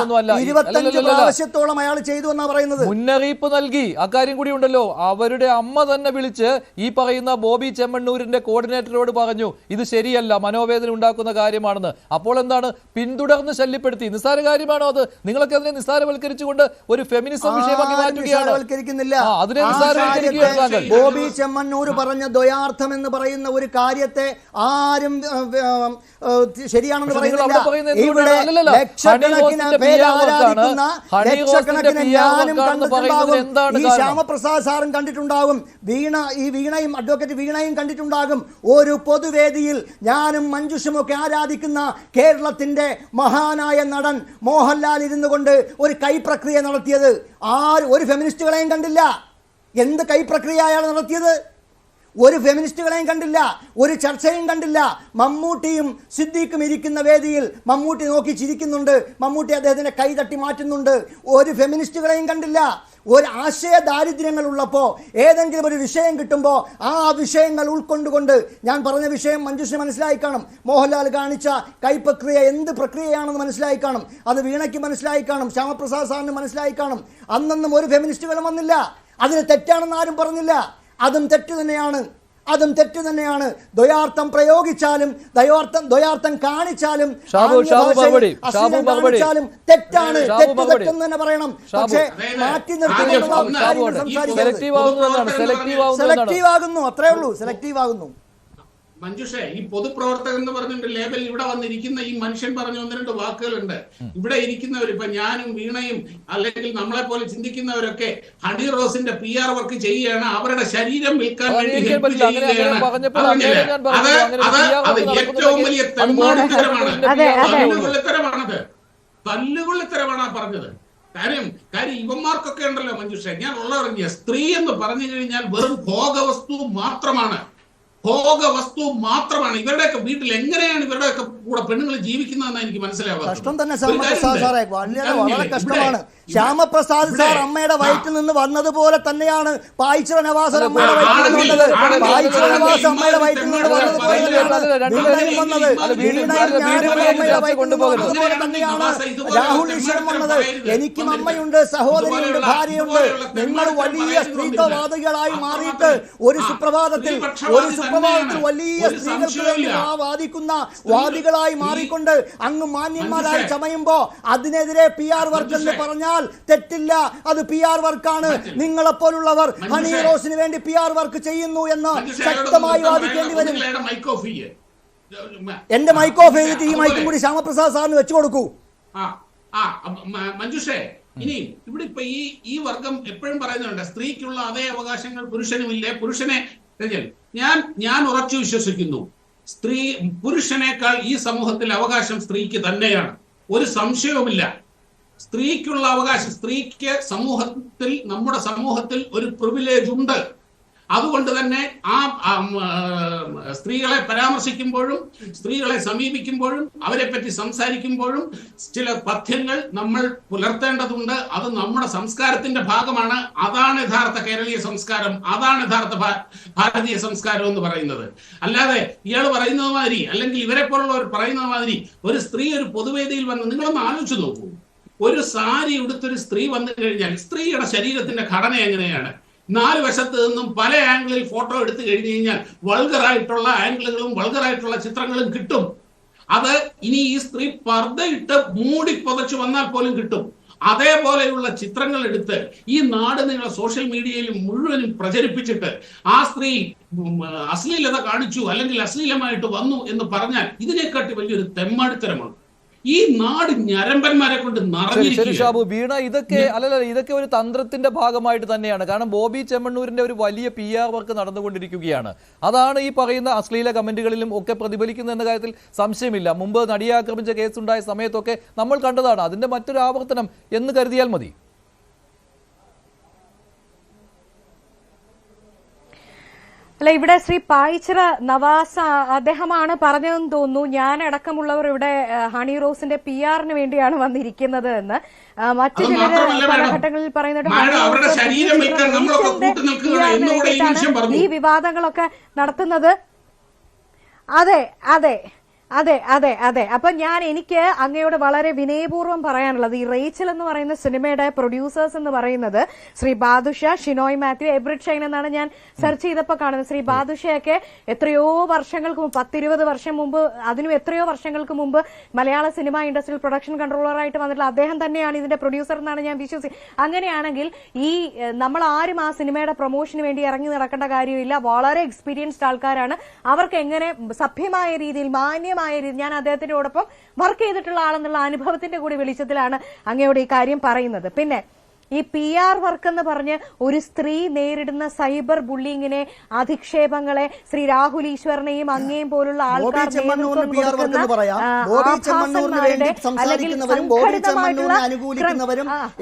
25 പ്രാവശ്യത്തോളം അയാൾ ചെയ്തു എന്നാ പറയുന്നത്. മുന്നറിയിപ്പ് നൽകി. അക്കാര്യം കൂടി ഉണ്ടല്ലോ. അവരുടെ അമ്മ തന്നെ വിളിച്ച് ഈ പറയുന്ന ബോബി ചെമ്മണ്ണൂരിന്റെ കോർഡിനേറ്ററോട് പറഞ്ഞു ഇത് ശരിയല്ല, മനോവേദന ഉണ്ടാക്കുന്ന കാര്യമാണെന്ന്. അപ്പോൾ എന്താണ്? പിന്തുടർന്ന് ശല്യപ്പെടുത്തി. നിസ്സാര കാര്യമാണോ അത്? നിങ്ങളൊക്കെ അതിനെ നിസ്സാരവൽക്കരിച്ചുകൊണ്ട് ഒരു ഫെമിനിസം വിഷയമാക്കി മാറ്റുകയാണ്. അതിനെ നിസ്സാരവൽക്കരിക്കുക. ബോബി ചെമ്മണ്ണൂർ പറഞ്ഞ ദ്വയാർത്ഥം എന്ന് പറയുന്ന ഒരു കാര്യത്തെ ആരും ശരിയാണെന്ന് പറയുന്നില്ല. ഇവിടെ ലക്ഷക്കണക്കിന് ഞാനും കണ്ടിട്ടുണ്ടാകും, ഈ ശ്യാമപ്രസാദ് സാറും കണ്ടിട്ടുണ്ടാകും, വീണയും അഡ്വക്കേറ്റ് വീണയും കണ്ടിട്ടുണ്ടാകും. ഒരു പൊതുവേദിയിൽ ഞാനും മഞ്ജുഷും ഒക്കെ ആരാധിക്കുന്ന കേരളത്തിന്റെ മഹാനായ നടൻ മോഹൻലാൽ ഇരുന്നു കൊണ്ട് ഒരു കൈപ്രക്രിയ നടത്തിയത് ഒരു ഫെമിനിസ്റ്റുകളെയും കണ്ടില്ല. എന്ത് കൈപ്രക്രിയ അയാൾ നടത്തിയത്? ഒരു ഫെമിനിസ്റ്റുകളെയും കണ്ടില്ല, ഒരു ചർച്ചയും കണ്ടില്ല. മമ്മൂട്ടിയും സിദ്ദീഖും ഇരിക്കുന്ന വേദിയിൽ മമ്മൂട്ടി നോക്കി ചിരിക്കുന്നുണ്ട്, മമ്മൂട്ടി അദ്ദേഹത്തിന്റെ കൈ തട്ടി മാറ്റുന്നുണ്ട്. ഒരു ഫെമിനിസ്റ്റുകളെയും കണ്ടില്ല. ഒരു ആശയ ദാരിദ്ര്യങ്ങൾ ഉള്ളപ്പോൾ ഏതെങ്കിലും ഒരു വിഷയം കിട്ടുമ്പോൾ ആ വിഷയങ്ങൾ ഉൾക്കൊണ്ടുകൊണ്ട്, ഞാൻ പറഞ്ഞ വിഷയം മഞ്ജുഷ മനസ്സിലായി കാണും, മോഹൻലാൽ കാണിച്ച കൈപ്രക്രിയ എന്ത് പ്രക്രിയയാണെന്ന് മനസ്സിലായി കാണും, അത് വീണയ്ക്ക് മനസ്സിലായി കാണും, ശ്യാമപ്രസാദ് സാറിന് മനസ്സിലായി കാണും. അന്നൊന്നും ഒരു ഫെമിനിസ്റ്റുകളും വന്നില്ല. അതിന് തെറ്റാണെന്ന് ആരും പറഞ്ഞില്ല. അതും തെറ്റ് തന്നെയാണ്. ദ്വയാർത്ഥം പ്രയോഗിച്ചാലും ദ്വയാർത്ഥം കാണിച്ചാലും കാണിച്ചാലും തെറ്റാണ്. തെറ്റെന്ന് തന്നെ പറയണം. പക്ഷേ മാറ്റി നിർത്തി സെലക്റ്റീവ് ആകുന്നു. അത്രേ ഉള്ളൂ, സെലക്റ്റീവ് ആകുന്നു. മഞ്ജുഷേ, ഈ പൊതുപ്രവർത്തകൻ എന്ന് പറഞ്ഞിട്ട് ലേബൽ ഇവിടെ വന്നിരിക്കുന്ന ഈ മനുഷ്യൻ പറഞ്ഞ 1-2 വാക്കുകളുണ്ട്. ഇവിടെ ഇരിക്കുന്നവർ, ഇപ്പൊ ഞാനും വീണയും അല്ലെങ്കിൽ നമ്മളെ പോലെ ചിന്തിക്കുന്നവരൊക്കെ ഹണി റോസിന്റെ PR വർക്ക് ചെയ്യുകയാണ്, അവരുടെ ശരീരം വിൽക്കാൻ വേണ്ടി ഹെൽപ്പ് ചെയ്യുകയാണ്. അത് ഏറ്റവും വലിയ തല്ലുകൊള്ളിത്തരമാണ് പറഞ്ഞത്. കാര്യം ഇവന്മാർക്കൊക്കെ ഉണ്ടല്ലോ മഞ്ജുഷ, ഞാൻ ഉള്ള സ്ത്രീ എന്ന് പറഞ്ഞു കഴിഞ്ഞാൽ വെറും ഭോഗവസ്തു മാത്രമാണ്. ഭോഗ വസ്തു മാത്രമാണ്. ഇവരുടെയൊക്കെ വീട്ടിൽ എങ്ങനെയാണ് ഇവരുടെയൊക്കെ കൂടെ പെണ്ണുങ്ങൾ ജീവിക്കുന്നതെന്ന് എനിക്ക് കഷ്ടം തന്നെ മനസ്സിലാവാം. ശ്യാമപ്രസാദ് സാറേ, വളരെ കഷ്ടമാണ്. ശ്യാമപ്രസാദ് സാർ അമ്മയുടെ വയറ്റിൽ നിന്ന് വന്നതുപോലെ തന്നെയാണ് പായിച്ചിറ നവാസ് അമ്മയുടെ വയറ്റിൽ നിന്ന് വന്നത്. പായിച്ചിറ നവാസ് അമ്മയുടെ വയറ്റിൽ നിന്ന് വന്നതുപോലെ തന്നെയാണ് രാഹുൽ ഈശ്വരൻ വന്നത്. എനിക്കും അമ്മയുണ്ട്, സഹോദരിയുണ്ട്, ഭാര്യയുണ്ട്. നിങ്ങൾ വലിയ സ്ത്രീത്വവാദികളായി മാറിയിട്ട് ഒരു സുപ്രഭാതത്തിൽ വലിയ സ്ത്രീകൾക്ക് വേണ്ടി വാദിക്കുന്ന വാദികളായി മാറിക്കൊണ്ട് അങ്ങ് മാന്യന്മാരായി ചമയുമ്പോ അതിനെതിരെ PR വർക്ക് എന്ന് പറഞ്ഞാൽ തെറ്റില്ല. അത് PR വർക്കാണ്. നിങ്ങളെപ്പോലുള്ളവർ ഹണി റോസിന് വേണ്ടി PR വർക്ക് ചെയ്യുന്നു എന്ന് ശക്തമായി വാദിക്കേണ്ടി വരും. എന്റെ മൈക്ക് ഓഫ് ചെയ്തിട്ട് ഈ മൈക്കും കൂടി ശ്യാമപ്രസാദ് സാറിന് വെച്ചു കൊടുക്കൂ. മഞ്ജുഷേ, ഇനി ഇവിടെ ഇപ്പൊ ഈ വർഗം എപ്പോഴും പറയുന്നുണ്ട് സ്ത്രീക്കുള്ള അതേ അവകാശങ്ങൾ പുരുഷനുമില്ലേ. പുരുഷനെ ഞാൻ ഉറച്ചു വിശ്വസിക്കുന്നു, പുരുഷനേക്കാൾ ഈ സമൂഹത്തിൽ അവകാശം സ്ത്രീക്ക് തന്നെയാണ്. ഒരു സംശയവുമില്ല. സ്ത്രീക്കുള്ള അവകാശം, സ്ത്രീക്ക് നമ്മുടെ സമൂഹത്തിൽ ഒരു പ്രിവിലേജ് ഉണ്ട്. അതുകൊണ്ട് തന്നെ സ്ത്രീകളെ പരാമർശിക്കുമ്പോഴും സ്ത്രീകളെ സമീപിക്കുമ്പോഴും അവരെ പറ്റി സംസാരിക്കുമ്പോഴും ചില പഥ്യങ്ങൾ നമ്മൾ പുലർത്തേണ്ടതുണ്ട്. അത് നമ്മുടെ സംസ്കാരത്തിന്റെ ഭാഗമാണ്. അതാണ് യഥാർത്ഥ കേരളീയ സംസ്കാരം, അതാണ് യഥാർത്ഥ ഭാരതീയ സംസ്കാരം എന്ന് പറയുന്നത്. അല്ലാതെ ഇയാൾ പറയുന്നത് മാതിരി അല്ലെങ്കിൽ ഇവരെ പോലുള്ളവർ പറയുന്നത് മാതിരി ഒരു സ്ത്രീ ഒരു പൊതുവേദിയിൽ വന്ന്, നിങ്ങളൊന്ന് ആലോചിച്ച് നോക്കൂ, ഒരു സാരി ഉടുത്തൊരു സ്ത്രീ വന്നു കഴിഞ്ഞാൽ സ്ത്രീയുടെ ശരീരത്തിന്റെ ഘടന എങ്ങനെയാണ്? 4 വശത്ത് നിന്നും പല ആംഗിളിൽ ഫോട്ടോ എടുത്തു കഴിഞ്ഞു കഴിഞ്ഞാൽ വൾഗറായിട്ടുള്ള ആംഗിളുകളും വൾഗറായിട്ടുള്ള ചിത്രങ്ങളും കിട്ടും. അത് ഇനി ഈ സ്ത്രീ പർദ്ദയിട്ട് മൂടി പുതച്ചു വന്നാൽ പോലും കിട്ടും. അതേപോലെയുള്ള ചിത്രങ്ങൾ എടുത്ത് ഈ നാട് നിങ്ങൾ സോഷ്യൽ മീഡിയയിൽ മുഴുവനും പ്രചരിപ്പിച്ചിട്ട് ആ സ്ത്രീ അശ്ലീലത കാണിച്ചു അല്ലെങ്കിൽ അശ്ലീലമായിട്ട് വന്നു എന്ന് പറഞ്ഞാൽ ഇതിനെക്കാട്ടി വലിയൊരു തെമ്മാടിത്തരമാണ്. ഈ നാട് ഞരമ്പന്മാരെ കൊണ്ട് ഷാബു, വീണ ഇതൊക്കെ ഒരു തന്ത്രത്തിന്റെ ഭാഗമായിട്ട് തന്നെയാണ്. കാരണം ബോബി ചെമ്മണ്ണൂരിന്റെ ഒരു വലിയ PR വർക്ക് നടന്നുകൊണ്ടിരിക്കുകയാണ്. അതാണ് ഈ പറയുന്ന അശ്ലീല കമന്റുകളിലും ഒക്കെ പ്രതിഫലിക്കുന്നത് എന്ന കാര്യത്തിൽ സംശയമില്ല. മുമ്പ് നടിയെ ആക്രമിച്ച കേസുണ്ടായ സമയത്തൊക്കെ നമ്മൾ കണ്ടതാണ്. അതിന്റെ മറ്റൊരു ആവർത്തനം എന്ന് കരുതിയാൽ മതി. അല്ല, ഇവിടെ ശ്രീ പായിച്ചിറ നവാസ് അദ്ദേഹമാണ് പറഞ്ഞതെന്ന് തോന്നുന്നു, ഞാൻ അടക്കമുള്ളവർ ഇവിടെ ഹണി റോസിന്റെ PR-ന് വേണ്ടിയാണ് വന്നിരിക്കുന്നത് എന്ന്. മറ്റു ചിലര് പല ഘട്ടങ്ങളിൽ പറയുന്നുണ്ട് ഈ വിവാദങ്ങളൊക്കെ നടത്തുന്നത്. അതെ അതെ അതെ അതെ അതെ അപ്പൊ എനിക്ക് അങ്ങയോട് വളരെ വിനയപൂർവ്വം പറയാനുള്ളത്, ഈ റേച്ചൽ എന്ന് പറയുന്ന സിനിമയുടെ പ്രൊഡ്യൂസേഴ്സ് എന്ന് പറയുന്നത് ശ്രീ ബാദുഷ, ഷിനോയ് മാത്യു, എബ്രിഡ് ഷൈൻ എന്നാണ് ഞാൻ സെർച്ച് ചെയ്തപ്പോൾ കാണുന്നത്. ശ്രീ ബാദുഷയൊക്കെ എത്രയോ വർഷങ്ങൾക്ക് മുമ്പ്, 10-20 വർഷം മുമ്പ്, അതിനും എത്രയോ വർഷങ്ങൾക്ക് മുമ്പ് മലയാള സിനിമ ഇൻഡസ്ട്രിയിൽ പ്രൊഡക്ഷൻ കൺട്രോളറായിട്ട് വന്നിട്ടുള്ള അദ്ദേഹം തന്നെയാണ് ഇതിന്റെ പ്രൊഡ്യൂസർ എന്നാണ് ഞാൻ വിശ്വസിക്കുന്നത്. അങ്ങനെയാണെങ്കിൽ ഈ നമ്മൾ ആരും ആ സിനിമയുടെ പ്രൊമോഷന് വേണ്ടി ഇറങ്ങി നടക്കേണ്ട കാര്യമില്ല. വളരെ എക്സ്പീരിയൻസ്ഡ് ആൾക്കാരാണ്. അവർക്ക് എങ്ങനെ സഭ്യമായ രീതിയിൽ, മാന്യമായ രീതി, ഞാൻ അദ്ദേഹത്തിനോടൊപ്പം വർക്ക് ചെയ്തിട്ടുള്ള ആളെന്നുള്ള അനുഭവത്തിന്റെ കൂടി വെളിച്ചത്തിലാണ് അങ്ങയോട് ഈ കാര്യം പറയുന്നത്. പിന്നെ ഈ PR വർക്ക് എന്ന് പറഞ്ഞ് ഒരു സ്ത്രീ നേരിടുന്ന സൈബർ ബുള്ളിങ്ങിനെ, അധിക്ഷേപങ്ങളെ ശ്രീ രാഹുൽ ഈശ്വരനെയും അങ്ങേയും പോലുള്ള ആൾക്കാർ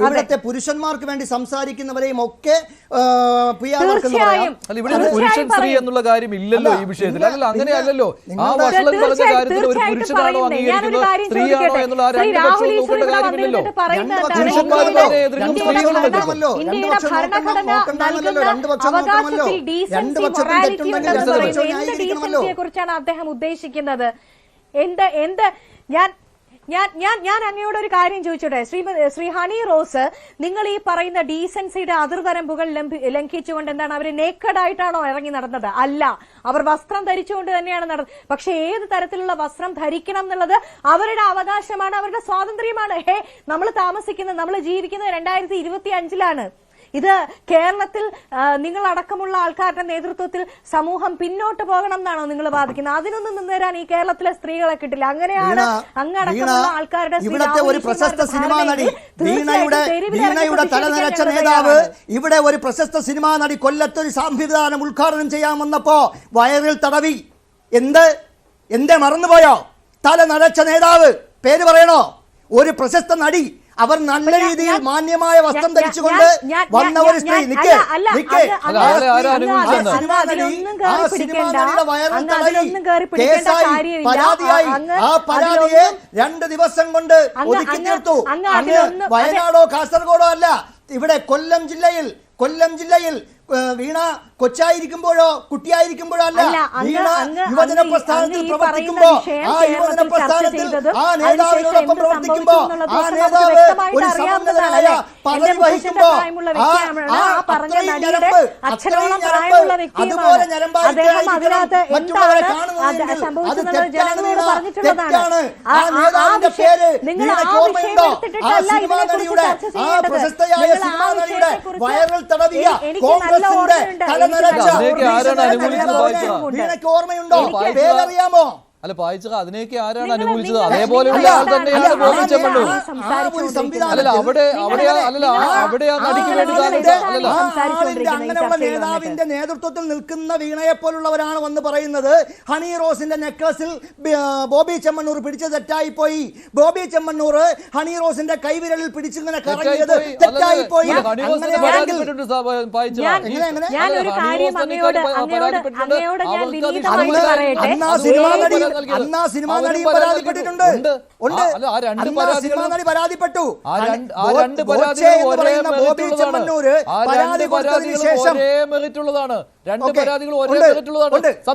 ഇവിടുത്തെ പുരുഷന്മാർക്ക് വേണ്ടി സംസാരിക്കുന്നവരെയും ഒക്കെ തീർച്ചയായും പുരുഷൻ സ്ത്രീ എന്നുള്ള കാര്യം ഇല്ലല്ലോ ഈ വിഷയത്തിൽ. അല്ലല്ലോ, അങ്ങനെയല്ലോ. ആ വഷളം പറഞ്ഞ കാര്യത്തിൽ ഒരു പുരുഷനാണോ അംഗീകരിക്കുന്നത്, സ്ത്രീയാണോ എന്നുള്ള ആ രണ്ട് പക്ഷവും നോക്കേണ്ട കാര്യമില്ലല്ലോ. പുരുഷന്മാരുടെ എതിർക്കും ഇന്ത്യയുടെ ഭരണഘടന നൽകുന്ന അവകാശത്തിൽ ഡീസൻസി, മൊറാലിറ്റി ഉണ്ടെന്ന് പറയുന്നത് എന്ത് ഡീസൻസിയെ കുറിച്ചാണ് അദ്ദേഹം ഉദ്ദേശിക്കുന്നത്? ഞാൻ അങ്ങയോട് ഒരു കാര്യം ചോദിച്ചോട്ടെ, ശ്രീ ഹണി റോസ്, നിങ്ങൾ ഈ പറയുന്ന ഡീസൻസിയുടെ അതിർവരമ്പുകൾ ലംഘിച്ചുകൊണ്ട് എന്താണ്, അവർ നേക്കഡായിട്ടാണോ ഇറങ്ങി നടന്നത്? അല്ല, അവർ വസ്ത്രം ധരിച്ചുകൊണ്ട് തന്നെയാണ് നടന്നത്. പക്ഷെ ഏത് തരത്തിലുള്ള വസ്ത്രം ധരിക്കണം എന്നുള്ളത് അവരുടെ അവകാശമാണ്, അവരുടെ സ്വാതന്ത്ര്യമാണ്. നമ്മൾ ജീവിക്കുന്നത് 2025-ലാണ്. ഇത് കേരളത്തിൽ നിങ്ങൾ അടക്കമുള്ള ആൾക്കാരുടെ നേതൃത്വത്തിൽ സമൂഹം പിന്നോട്ട് പോകണം എന്നാണോ നിങ്ങൾ വാദിക്കുന്നത്? അതിനൊന്നും നിന്നേരാൻ ഈ കേരളത്തിലെ സ്ത്രീകളെ കിട്ടില്ല. അങ്ങനെയാണ് അങ്ങടക്കമുള്ള ആൾക്കാരുടെ ഇവിടത്തെ ഒരു പ്രശസ്ത സിനിമാ നടി വീണയുടെ തലനരച്ച നേതാവ്, ഇവിടെ ഒരു പ്രശസ്ത സിനിമാ നടി കൊല്ലത്തൊരു സംവിധാനം ഉദ്ഘാടനം ചെയ്യാൻ വന്നപ്പോ വയറിൽ തടവി. എന്തേ മറന്നുപോയോ? തല നരച്ച നേതാവ് പേര് പറയണോ? ഒരു പ്രശസ്ത നടി അവർ നല്ല രീതിയിൽ മാന്യമായ വസ്ത്രം ധരിച്ചുകൊണ്ട് വന്ന ഒരു സ്ത്രീ പരാതിയായി ആ പരാതിയെ 2 ദിവസം കൊണ്ട് ഒതുക്കി തീർത്തു. വയനാടോ കാസർഗോഡോ അല്ല, ഇവിടെ കൊല്ലം ജില്ലയിൽ വീണ കൊച്ചായിരിക്കുമ്പോഴോ കുട്ടിയായിരിക്കുമ്പോഴോ അല്ല, വീണ യുവജന പ്രസ്ഥാനത്തിൽ പ്രവർത്തിക്കുമ്പോ ആ യുവജന പ്രസ്ഥാനത്തിൽ ആ നേതാവിനോടൊപ്പം പ്രവർത്തിക്കുമ്പോ ആ നേതാവ് ഒരു സമന്നതനായ പദവി വഹിക്കുമ്പോ അത്രയും ഞരമ്പ് അതുപോലെ മറ്റുള്ളവരെ കാണുന്നതെങ്കിൽ അത് തെറ്റാണ്. ആ നേതാവിന്റെ പേര് വീണയ്ക്ക് ഓർമ്മയുണ്ടോ? ആ സിനിമാ നടിയുടെ ആ പ്രശസ്തയായ സിനിമാ നടിയുടെ വയറിൽ തടവിയ കോൺഗ്രസിന്റെ വീണയ്ക്ക് ഓർമ്മയുണ്ടോ? പേരറിയാമോ? അല്ല പായിച്ച അതിനെയൊക്കെ ആരാണ് അനുകൂലിച്ചത്? അതേപോലെയുള്ള ആൾ തന്നെയാണ് ബോബി ചെമ്മണ്ണൂർ. അല്ലല്ല അവിടെയാ നടിക്ക് വേണ്ടി അങ്ങനെയുള്ള നേതാവിന്റെ നേതൃത്വത്തിൽ നിൽക്കുന്ന വീണയെ പോലുള്ളവരാണ് വന്ന് പറയുന്നത് ഹണി റോസിന്റെ നെക്ലസിൽ ബോബി ചെമ്മണ്ണൂർ പിടിച്ചത് തെറ്റായി പോയി, ബോബി ചെമ്മണ്ണൂർ ഹണി റോസിന്റെ കൈവിരലിൽ പിടിച്ചിങ്ങനെ കറങ്ങിയത് തെറ്റായി പോയി. അന്നാ സിനിമാ നടി പരാതിപ്പെട്ടിട്ടുണ്ട്. പരാതിപ്പെട്ടു. ബോബി ചെമ്മണ്ണൂര് പരാതി കൊടുത്തതിന് ശേഷം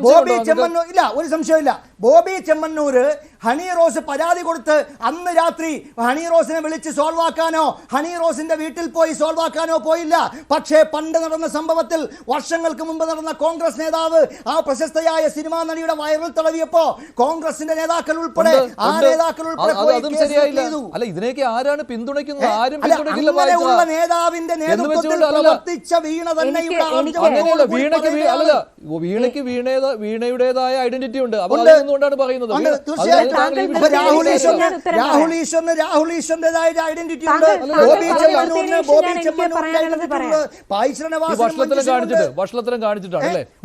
ബോബി ചെമ്മണ്ണൂർ ഇല്ല, ഒരു സംശയമില്ല, ബോബി ചെമ്മണ്ണൂര് ഹണി റോസ് പരാതി കൊടുത്ത് അന്ന് രാത്രി ഹണി റോസിനെ വിളിച്ച് സോൾവ് ആക്കാനോ ഹണി റോസിന്റെ വീട്ടിൽ പോയി സോൾവ് ആക്കാനോ പോയില്ല. പക്ഷേ പണ്ട് നടന്ന സംഭവത്തിൽ, വർഷങ്ങൾക്ക് മുമ്പ് നടന്ന കോൺഗ്രസ് നേതാവ് ആ പ്രശസ്തയായ സിനിമാ നടിയുടെ വയറിൽ തടവിയപ്പോ കോൺഗ്രസിന്റെ നേതാക്കൾ ഉൾപ്പെടെ ആ നേതാക്കൾ ഉൾപ്പെടെ ഇതിനേക്ക് ആരാണ് പിന്തുണയ്ക്കുന്നത്? ആരും അങ്ങനെയുള്ള നേതാവിന്റെ നേതൃത്വത്തിൽ പ്രവർത്തിച്ച വീണ തന്നെ വീണയ്ക്ക് വീണയുടേതായ ഐഡന്റിറ്റി ഉണ്ട്. അതുകൊണ്ടാണ് പറയുന്നത്. രാഹുൽ ഈശ്വറിന്റേതായ ഐഡന്റിറ്റി ഉണ്ട്, ബോബി ചെമ്മണ്ണൂരിന്റെ ഐഡന്റിറ്റി ഉണ്ട്.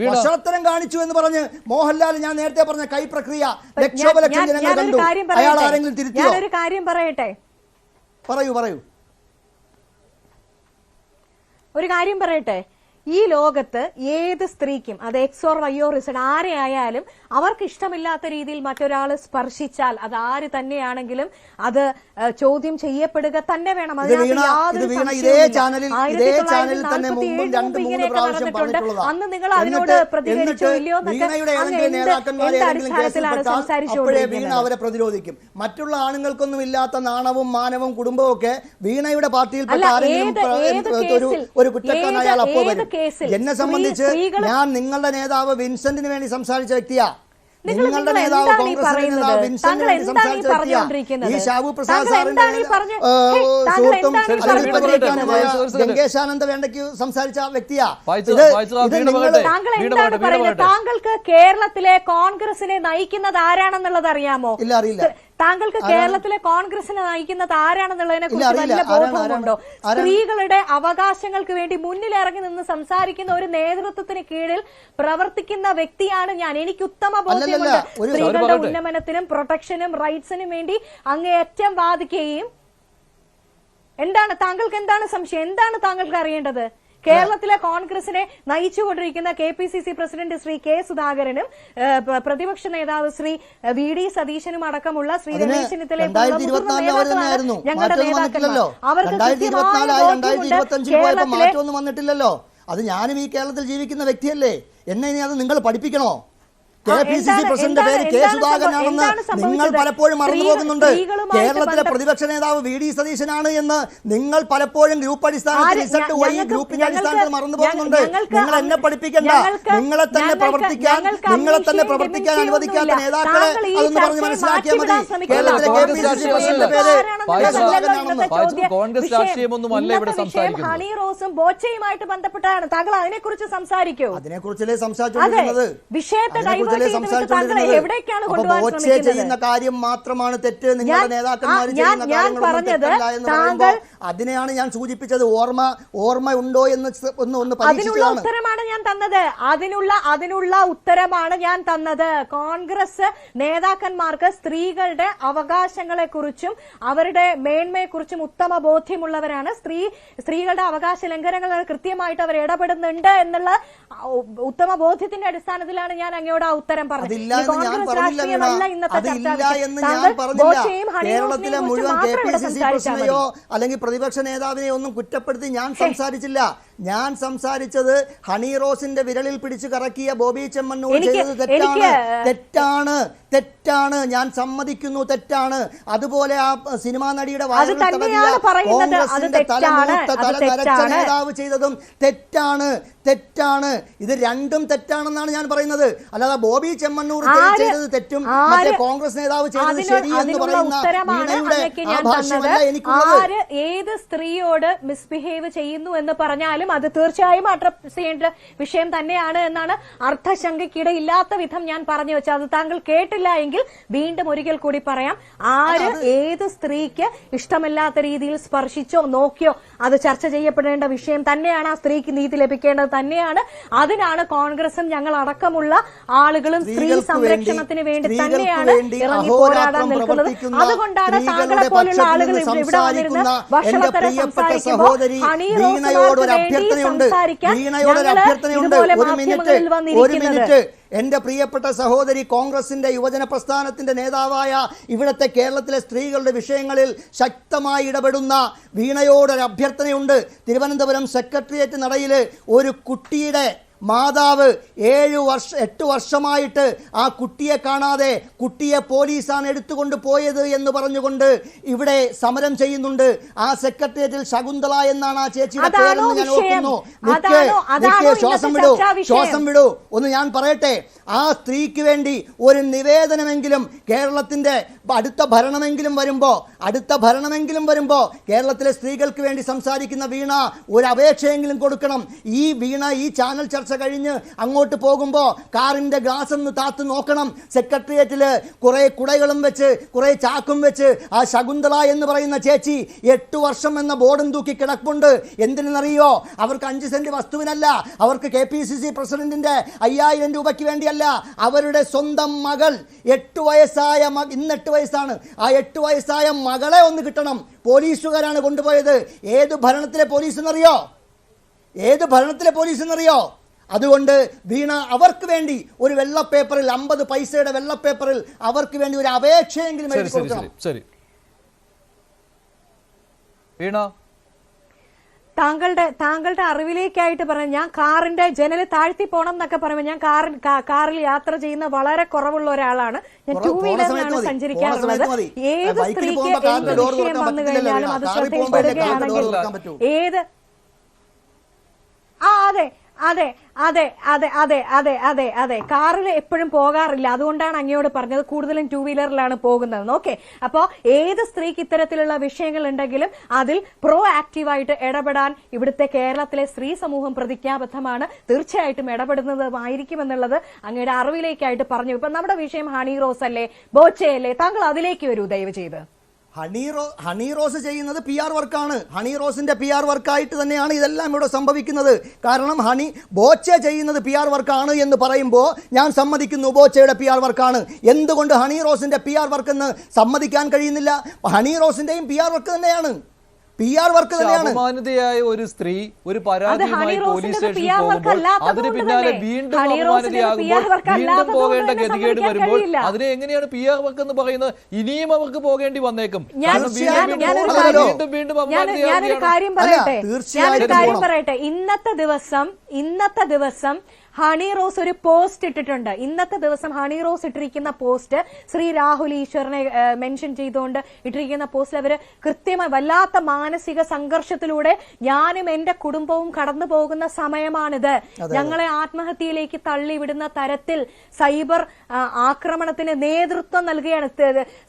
വഷളത്തരം കാണിച്ചു എന്ന് പറഞ്ഞ് മോഹൻലാൽ ഞാൻ നേരത്തെ പറഞ്ഞ കൈ പ്രക്രിയ ലക്ഷോപലക്ഷം ജനങ്ങൾ കണ്ടു. അയാൾ ആരെങ്കിലും തിരുത്തിയോ? ഒരു കാര്യം പറയട്ടെ, പറയൂ. ഒരു കാര്യം പറയട്ടെ, ഈ ലോകത്ത് ഏത് സ്ത്രീക്കും, അത് X or Y or Z ആരെയായാലും, അവർക്ക് ഇഷ്ടമില്ലാത്ത രീതിയിൽ മറ്റൊരാൾ സ്പർശിച്ചാൽ അത് ആര് തന്നെയാണെങ്കിലും അത് ചോദ്യം ചെയ്യപ്പെടുക തന്നെ വേണം. അന്ന് നിങ്ങൾ അതിനോട് പ്രതികരിച്ചോ ഇല്ലയോ അടിസ്ഥാനത്തിലാണ് സംസാരിച്ചുകൊണ്ടിരിക്കുന്നത്. അവരെ പ്രതിരോധിക്കും. മറ്റുള്ള ആണുങ്ങൾക്കൊന്നും ഇല്ലാത്ത നാണവും മാനവും കുടുംബവും ഒക്കെ വീണയുടെ പാർട്ടിയിൽപ്പെട്ട ഒരു കുറ്റക്കാരനായ അപ്പോ വരും. എന്നെ സംബന്ധിച്ച് ഞാൻ നിങ്ങളുടെ നേതാവ് വിൻസെന്റിന് വേണ്ടി സംസാരിച്ച വ്യക്തിയാ. നിങ്ങളുടെ നേതാവ് കോൺഗ്രസിന്റെ നേതാവ് വിൻസെന്റിന് വേണ്ടി സംസാരിച്ച വ്യക്തിയാ. ഈ ഷാബു പ്രസാദ് സാറിന്റെ സുഹൃത്തും ഗംഗേശാനന്ദ വേണ്ടയ്ക്ക് സംസാരിച്ച വ്യക്തിയാ. താങ്കൾക്ക് കേരളത്തിലെ കോൺഗ്രസിനെ നയിക്കുന്നത് ആരാണെന്നുള്ളത് അറിയാമോ? ഇല്ല, അറിയില്ല. താങ്കൾക്ക് കേരളത്തിലെ കോൺഗ്രസിനെ നയിക്കുന്നത് ആരാണെന്നുള്ളതിനെ കുറിച്ച് വല്ല ബോധവുമുണ്ടോ? സ്ത്രീകളുടെ അവകാശങ്ങൾക്ക് വേണ്ടി മുന്നിലിറങ്ങി നിന്ന് സംസാരിക്കുന്ന ഒരു നേതൃത്വത്തിന് കീഴിൽ പ്രവർത്തിക്കുന്ന വ്യക്തിയാണ് ഞാൻ. എനിക്ക് ഉത്തമ ബോധ്യമുണ്ട്. സ്ത്രീകളുടെ ഉന്നമനത്തിനും പ്രൊട്ടക്ഷനും റൈറ്റ്സിനും വേണ്ടി അങ്ങേയറ്റം വാദിക്കുകയും. എന്താണ് താങ്കൾക്ക് എന്താണ് സംശയം? എന്താണ് താങ്കൾക്ക് അറിയേണ്ടത്? കേരളത്തിലെ കോൺഗ്രസിനെ നയിച്ചുകൊണ്ടിരിക്കുന്ന KPCC പ്രസിഡന്റ് ശ്രീ K സുധാകരനും പ്രതിപക്ഷ നേതാവ് ശ്രീ VD സതീശനും അടക്കമുള്ള ശ്രീ രമേശ് ചെന്നിത്തല ഞങ്ങളുടെ നേതാക്കളാണ്. അവർക്ക് മാറ്റമൊന്നും വന്നിട്ടില്ലല്ലോ. അത് ഞാനും ഈ കേരളത്തിൽ ജീവിക്കുന്ന വ്യക്തിയല്ലേ. എന്നെ ഇനി അത് നിങ്ങൾ പഠിപ്പിക്കണോ? KPCC പ്രസിഡന്റ് പേര് K സുധാകരനാണെന്ന് നിങ്ങൾ പലപ്പോഴും മറന്നു പോകുന്നുണ്ട്. കേരളത്തിലെ പ്രതിപക്ഷ നേതാവ് VD സതീശനാണ് എന്ന് നിങ്ങൾ പലപ്പോഴും ഗ്രൂപ്പ് അടിസ്ഥാനത്തിൽ ഗ്രൂപ്പിന്റെ അടിസ്ഥാനത്തിൽ മറന്നു പോകുന്നുണ്ട്. നിങ്ങൾ എന്നെ പഠിപ്പിക്കണ്ട. നിങ്ങളെ തന്നെ പ്രവർത്തിക്കാൻ അനുവദിക്കാത്ത നേതാക്കളെ അതൊന്ന് പറഞ്ഞ് മനസ്സിലാക്കിയാൽ മതി. കേരളത്തിലെ KPCC പ്രസിഡന്റ് പേര് K സുധാകരനാണെന്ന്. കോൺഗ്രസ് രാഷ്ട്രീയമൊന്നുമല്ല ഇവിടെ സംസാരിക്കുന്നത്. ഹണി റോസും ബോച്ചയുമായിട്ട് ബന്ധപ്പെട്ടാണ്. താങ്കൾ അതിനെക്കുറിച്ച് സംസാരിക്കൂ. അതിനെക്കുറിച്ചല്ലേ സംസാരിച്ചുകൊണ്ടിരുന്നത്. വിഷയത്തെ കൂടുതൽ സംസാരിച്ചുകൊണ്ടിരുന്നത്. ബോച്ചെ ചെയ്യുന്ന കാര്യം മാത്രമാണ് തെറ്റ്, നിങ്ങളുടെ നേതാക്കന്മാർ ചെയ്യുന്ന കാര്യങ്ങളൊന്നും തെറ്റല്ല എന്ന് പറയുമ്പോൾ അതിനെയാണ് ഞാൻ സൂചിപ്പിച്ചത്. ഓർമ്മ ഉണ്ടോ എന്ന് ഒന്ന് അതിനുള്ള ഉത്തരമാണ് ഞാൻ തന്നത്. അതിനുള്ള ഉത്തരമാണ് ഞാൻ തന്നത്. കോൺഗ്രസ് നേതാക്കന്മാർക്ക് സ്ത്രീകളുടെ അവകാശങ്ങളെ കുറിച്ചും അവരുടെ മേന്മയെക്കുറിച്ചും ഉത്തമ ബോധ്യമുള്ളവരാണ്. സ്ത്രീകളുടെ അവകാശ ലംഘനങ്ങൾ കൃത്യമായിട്ട് അവർ ഇടപെടുന്നുണ്ട് എന്നുള്ള ഉത്തമ ബോധ്യത്തിന്റെ അടിസ്ഥാനത്തിലാണ് ഞാൻ അങ്ങയോട് ആ ഉത്തരം പറഞ്ഞത്. കോൺഗ്രസ് രാഷ്ട്രീയമല്ല ഇന്നത്തെ കേരളത്തിലെ മുഴുവൻ KPCC പ്രസിഡന്റെയോ അല്ലെങ്കിൽ പ്രതിപക്ഷ തെരഞ്ഞെടുപ്പിനെ ഒന്നും കുറ്റപ്പെടുത്തി ഞാൻ സംസാരിച്ചില്ല. ഞാൻ സംസാരിച്ചത് ഹണി റോസിന്റെ വിരലിൽ പിടിച്ചു കറക്കിയ ബോബി ചെമ്മണ്ണൂർ ചെയ്തത് തെറ്റാണ്. ഞാൻ സമ്മതിക്കുന്നു, തെറ്റാണ്. അതുപോലെ ആ സിനിമാ നടിയുടെ കോൺഗ്രസിന്റെ തല നരച്ച നേതാവ് ചെയ്തതും തെറ്റാണ്. ഇത് രണ്ടും തെറ്റാണെന്നാണ് ഞാൻ പറയുന്നത്. അല്ലാതെ ബോബി ചെമ്മണ്ണൂർ ചെയ്തത് തെറ്റും മറ്റേ കോൺഗ്രസ് നേതാവ് ചെയ്തത് ശരി എന്ന് പറയുന്ന വീണയുടെ ആ ഭാഷ്യമല്ല എനിക്കുള്ളത്. ഏത് സ്ത്രീയോട് മിസ്ബിഹേവ് ചെയ്യുന്നു എന്ന് പറഞ്ഞാലും അത് തീർച്ചയായും അഡ്രസ് ചെയ്യേണ്ട വിഷയം തന്നെയാണ് എന്നാണ് അർത്ഥശങ്കയ്ക്കിടയില്ലാത്ത വിധം ഞാൻ പറഞ്ഞു വെച്ചത്. അത് താങ്കൾ കേട്ടില്ല എങ്കിൽ വീണ്ടും ഒരിക്കൽ കൂടി പറയാം. ആര് ഏത് സ്ത്രീക്ക് ഇഷ്ടമില്ലാത്ത രീതിയിൽ സ്പർശിച്ചോ നോക്കിയോ അത് ചർച്ച ചെയ്യപ്പെടേണ്ട വിഷയം തന്നെയാണ്. ആ സ്ത്രീക്ക് നീതി ലഭിക്കേണ്ടത് തന്നെയാണ്. അതിനാണ് കോൺഗ്രസും ഞങ്ങൾ അടക്കമുള്ള ആളുകളും സ്ത്രീ സംരക്ഷണത്തിന് വേണ്ടി തന്നെയാണ് ഇറങ്ങി പോരാടാൻ നിൽക്കുന്നത്. അതുകൊണ്ടാണ് താങ്കളെ പോലുള്ള ആളുകൾ ഇവിടെ വന്നിരുന്ന് വഷളത്തരം സംസാരിക്കുമ്പോൾ ഹണി റോസിനോട് വേണ്ടി സംസാരിക്കാൻ ഇതുപോലെ മാധ്യമങ്ങളിൽ വന്നിരിക്കുന്നത്. എന്റെ പ്രിയപ്പെട്ട സഹോദരി, കോൺഗ്രസിന്റെ യുവജന പ്രസ്ഥാനത്തിന്റെ നേതാവായ ഇവിടുത്തെ കേരളത്തിലെ സ്ത്രീകളുടെ വിഷയങ്ങളിൽ ശക്തമായി ഇടപെടുന്ന വീണയോടൊരു അഭ്യർത്ഥനയുണ്ട്. തിരുവനന്തപുരം സെക്രട്ടേറിയറ്റ് നടയിൽ ഒരു കുട്ടിയുടെ മാതാവ് 8 വർഷമായിട്ട് ആ കുട്ടിയെ കാണാതെ കുട്ടിയെ പോലീസാണ് എടുത്തുകൊണ്ട് പോയത് എന്ന് പറഞ്ഞുകൊണ്ട് ഇവിടെ സമരം ചെയ്യുന്നുണ്ട്. ആ സെക്രട്ടേറിയറ്റിൽ ശകുന്തള എന്നാണ് ആ ചേച്ചിയുടെ പേരെന്ന് ഞാൻ ഓർക്കുന്നു. ശ്വാസം വിടൂ ഒന്ന് ഞാൻ പറയട്ടെ. ആ സ്ത്രീക്ക് വേണ്ടി ഒരു നിവേദനമെങ്കിലും കേരളത്തിന്റെ അടുത്ത ഭരണമെങ്കിലും വരുമ്പോ കേരളത്തിലെ സ്ത്രീകൾക്ക് വേണ്ടി സംസാരിക്കുന്ന വീണ ഒരു അപേക്ഷയെങ്കിലും കൊടുക്കണം. ഈ വീണ ഈ ചാനൽ ചർച്ച കഴിഞ്ഞ് അങ്ങോട്ട് പോകുമ്പോൾ കാറിന്റെ ഗ്ലാസ് ഒന്ന് താത്ത് നോക്കണം. സെക്രട്ടേറിയറ്റില് കുറെ കുടകളും വെച്ച് കുറെ ചാക്കും വെച്ച് ആ ശകുന്തള എന്ന് പറയുന്ന ചേച്ചി 8 വർഷം എന്ന ബോർഡും തൂക്കി കിടപ്പുണ്ട്. എന്തിനെന്നറിയോ? അവർക്ക് 5 സെന്റ് വസ്തുവിനല്ല, അവർക്ക് KPCC പ്രസിഡന്റിന്റെ 5000 രൂപയ്ക്ക് വേണ്ടിയല്ല. അവരുടെ സ്വന്തം മകൾ 8 വയസ്സായ ഇന്ന് 8 വയസ്സാണ്. ആ 8 വയസ്സായ മകളെ ഒന്ന് കിട്ടണം. പോലീസുകാരാണ് കൊണ്ടുപോയത്. ഏത് ഭരണത്തിലെ പോലീസ് എന്നറിയോ? അതുകൊണ്ട് വീണ അവർക്ക് വേണ്ടി ഒരു വെള്ളപ്പേപ്പറിൽ 50 പൈസയുടെ വെള്ളപ്പേപ്പറിൽ അവർക്ക് വേണ്ടി ഒരു അപേക്ഷയെങ്കിലും എഴുതി കൊടുക്കണം. ശരി വീണ, താങ്കളുടെ അറിവിലേക്കായിട്ട് പറഞ്ഞു. ഞാൻ കാറിന്റെ ജനല് താഴ്ത്തി പോണം എന്നൊക്കെ പറയുമ്പോൾ ഞാൻ കാറിൽ യാത്ര ചെയ്യുന്ന വളരെ കുറവുള്ള ഒരാളാണ്. ഞാൻ 2 വീലറിലാണ് സഞ്ചരിക്കാറുള്ളത്. ഏത് സ്ത്രീക്ക് എന്ത് വിഷയം വന്നു കഴിഞ്ഞാലും അത് ശ്രദ്ധയിൽപ്പെടുകയാണെങ്കിൽ അതെ കാറിൽ എപ്പോഴും പോകാറില്ല. അതുകൊണ്ടാണ് അങ്ങയോട് പറഞ്ഞത് കൂടുതലും 2 വീലറിലാണ് പോകുന്നത്. ഓക്കെ, അപ്പോ ഏത് സ്ത്രീക്ക് ഇത്തരത്തിലുള്ള വിഷയങ്ങൾ ഉണ്ടെങ്കിലും അതിൽ പ്രോ ആക്റ്റീവായിട്ട് ഇടപെടാൻ ഇവിടുത്തെ കേരളത്തിലെ സ്ത്രീ സമൂഹം പ്രതിജ്ഞാബദ്ധമാണ്. തീർച്ചയായിട്ടും ഇടപെടുന്നതുമായിരിക്കുമെന്നുള്ളത് അങ്ങയുടെ അറിവിലേക്കായിട്ട് പറഞ്ഞു. ഇപ്പൊ നമ്മുടെ വിഷയം ഹണി റോസ് അല്ലേ, ബോച്ചയല്ലേ? താങ്കൾ അതിലേക്ക് വരൂ ദയവ് ചെയ്ത്. ഹണി റോസ് ചെയ്യുന്നത് PR വർക്കാണ്. ഹണി റോസിന്റെ PR വർക്കായിട്ട് തന്നെയാണ് ഇതെല്ലാം ഇവിടെ സംഭവിക്കുന്നത്. കാരണം ബോച്ചെ ചെയ്യുന്നത് PR വർക്കാണ് എന്ന് പറയുമ്പോൾ ഞാൻ സമ്മതിക്കുന്നു, ബോച്ചയുടെ PR വർക്കാണ്. എന്തുകൊണ്ട് ഹണി റോസിന്റെ PR വർക്ക് എന്ന് സമ്മതിക്കാൻ കഴിയുന്നില്ല? ഹണി റോസിന്റെയും PR വർക്ക് തന്നെയാണ്. അപമാനിതയായ ഒരു സ്ത്രീ ഒരു പരാതിയുമായി പോലീസ് സ്റ്റേഷനിൽ പോകുമ്പോൾ അതിന് പിന്നാലെ വീണ്ടും അപമാനിതയാകുമ്പോൾ വീണ്ടും പോകേണ്ട ഗതികേട് വരുമ്പോൾ അതിനെ എങ്ങനെയാണ് PR വർക്ക് എന്ന് പറയുന്നത്? ഇനിയും അവർക്ക് പോകേണ്ടി വന്നേക്കും. ഞാനൊരു കാര്യം പറയട്ടെ. ഇന്നത്തെ ദിവസം ഹണി റോസ് ഒരു പോസ്റ്റ് ഇട്ടിട്ടുണ്ട്. ഇന്നത്തെ ദിവസം ഹണി റോസ് ഇട്ടിരിക്കുന്ന പോസ്റ്റ് ശ്രീ രാഹുൽ ഈശ്വറിനെ മെൻഷൻ ചെയ്തുകൊണ്ട് ഇട്ടിരിക്കുന്ന പോസ്റ്റിൽ അവര് കൃത്യമായി വല്ലാത്ത മാനസിക സംഘർഷത്തിലൂടെ ഞാനും എന്റെ കുടുംബവും കടന്നു പോകുന്ന സമയമാണിത്, ഞങ്ങളെ ആത്മഹത്യയിലേക്ക് തള്ളിവിടുന്ന തരത്തിൽ സൈബർ ആക്രമണത്തിന് നേതൃത്വം നൽകുകയാണ്.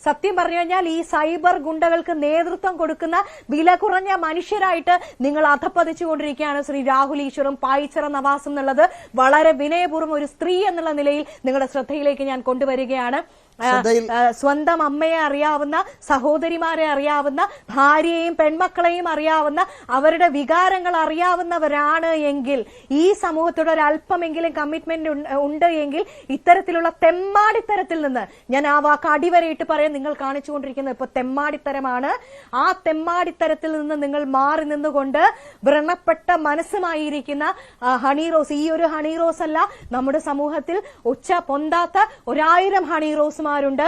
സത്യം പറഞ്ഞു കഴിഞ്ഞാൽ ഈ സൈബർ ഗുണ്ടകൾക്ക് നേതൃത്വം കൊടുക്കുന്ന വില കുറഞ്ഞ മനുഷ്യരായിട്ട് നിങ്ങൾ അധപ്പതിച്ചുകൊണ്ടിരിക്കുകയാണ് ശ്രീ രാഹുൽ ഈശ്വറും പായിച്ചറ നവാസും എന്നുള്ളത് വളരെ വിനയപൂർവ്വം ഒരു സ്ത്രീ എന്നുള്ള നിലയിൽ നിങ്ങളുടെ ശ്രദ്ധയിലേക്ക് ഞാൻ കൊണ്ടുവരികയാണ്. സ്വന്തം അമ്മയെ അറിയാവുന്ന, സഹോദരിമാരെ അറിയാവുന്ന, ഭാര്യയെയും പെൺമക്കളെയും അറിയാവുന്ന, അവരുടെ വികാരങ്ങൾ അറിയാവുന്നവരാണ് എങ്കിൽ, ഈ സമൂഹത്തോട് ഒരു അല്പമെങ്കിലും കമ്മിറ്റ്മെന്റ് ഉണ്ട് എങ്കിൽ, ഇത്തരത്തിലുള്ള തെമ്മാടിത്തരത്തിൽ നിന്ന്, ഞാൻ ആ വാക്ക് അടിവരയിട്ട് പറയാൻ, നിങ്ങൾ കാണിച്ചുകൊണ്ടിരിക്കുന്നത് ഇപ്പൊ തെമ്മാടിത്തരമാണ്. ആ തെമ്മാടിത്തരത്തിൽ നിന്ന് നിങ്ങൾ മാറി നിന്നുകൊണ്ട് വ്രണപ്പെട്ട മനസ്സുമായിരിക്കുന്ന ഹണി റോസ്, ഈ ഒരു ഹണി റോസ് അല്ല, നമ്മുടെ സമൂഹത്തിൽ ഉച്ച പൊന്താത്ത 1000 ഹണി റോസ് ണ്ട്.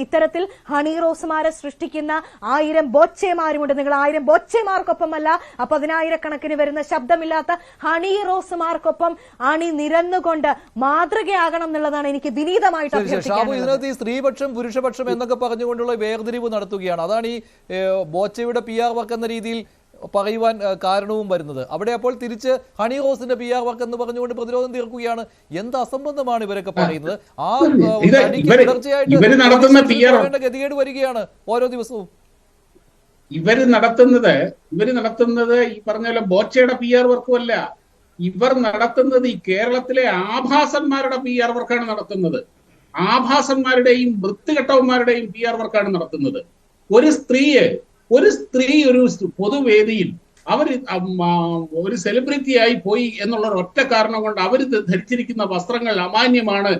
ഇത്തരത്തിൽ ഹണി റോസുമാരെ സൃഷ്ടിക്കുന്ന 1000 ബോച്ചേമാരുമുണ്ട്. നിങ്ങൾ 1000 ബോച്ചേമാർക്കൊപ്പമല്ല, 10,000 വരുന്ന ശബ്ദമില്ലാത്ത ഹണി റോസുമാർക്കൊപ്പം അണി നിരന്നുകൊണ്ട് മാതൃകയാകണം എന്നുള്ളതാണ് എനിക്ക് വിനീതമായിട്ട് അഭ്യർത്ഥിക്കാനുള്ളത്. ഇതിനകത്ത് ഈ സ്ത്രീപക്ഷം പുരുഷപക്ഷം എന്നൊക്കെ പറഞ്ഞുകൊണ്ടുള്ള വേർതിരിവ് നടത്തുകയാണ്. അതാണ് ഈ ബോച്ചയുടെ PR വർക്ക് എന്ന രീതിയിൽ പറയുവാൻ കാരണവും വരുന്നത്. അവിടെ അപ്പോൾ തിരിച്ച് ഹണി റോസിന്റെ PR വർക്ക് എന്ന് പറഞ്ഞുകൊണ്ട് പ്രതിരോധം തീർക്കുകയാണ്. എന്ത് അസംബന്ധമാണ് ഇവരൊക്കെ പറയുന്നത്? ആ തുടർച്ചയായിട്ട് ഗതികേട് വരികയാണ് ഓരോ ദിവസവും. ഇവര് നടത്തുന്നത് ഈ പറഞ്ഞ പോലെ ബോച്ചയുടെ PR വർക്കുമല്ല. ഇവർ നടത്തുന്നത് ഈ കേരളത്തിലെ ആഭാസന്മാരുടെ PR വർക്കാണ് നടത്തുന്നത്. ആഭാസന്മാരുടെയും വൃത്തികെട്ടവന്മാരുടെയും PR വർക്കാണ് നടത്തുന്നത്. ഒരു സ്ത്രീ ഒരു പൊതുവേദിയിൽ ഒരു സെലിബ്രിറ്റിയായി പോയി എന്നുള്ള ഒറ്റ കാരണം കൊണ്ട് അവർ ധരിച്ചിരിക്കുന്ന വസ്ത്രങ്ങൾ അമാന്യമാണ്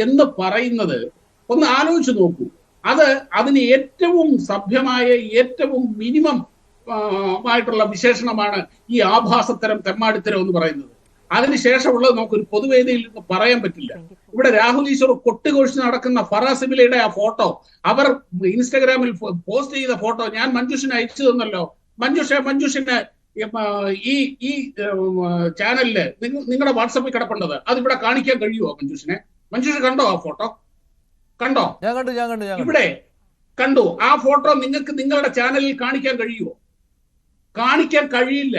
എന്ന് പറയുന്നത് ഒന്ന് ആലോചിച്ച് നോക്കൂ. അതിന് ഏറ്റവും സഭ്യമായ, ഏറ്റവും മിനിമം ആയിട്ടുള്ള വിശേഷണമാണ് ഈ ആഭാസത്തരം, തെമ്മാടിത്തരം എന്ന് പറയുന്നത്. അതിനുശേഷമുള്ളത് നമുക്കൊരു പൊതുവേദിയിൽ നിന്ന് പറയാൻ പറ്റില്ല. ഇവിടെ രാഹുൽ ഈശ്വർ കൊട്ടുഘോഷിച്ച് നടക്കുന്ന ഫറാസിബിലയുടെ ആ ഫോട്ടോ, അവർ ഇൻസ്റ്റാഗ്രാമിൽ പോസ്റ്റ് ചെയ്ത ഫോട്ടോ ഞാൻ മഞ്ജുഷിന് അയച്ചു തന്നല്ലോ. മഞ്ജുഷിന് ഈ ചാനലില് നിങ്ങളുടെ വാട്സപ്പിൽ കിടപ്പുണ്ടത് അതിവിടെ കാണിക്കാൻ കഴിയുമോ? മഞ്ജുഷ് കണ്ടോ ആ ഫോട്ടോ? കണ്ടോ? ഞാൻ കണ്ടു. ഇവിടെ കണ്ടു. ആ ഫോട്ടോ നിങ്ങൾക്ക് നിങ്ങളുടെ ചാനലിൽ കാണിക്കാൻ കഴിയുമോ? കാണിക്കാൻ കഴിയില്ല.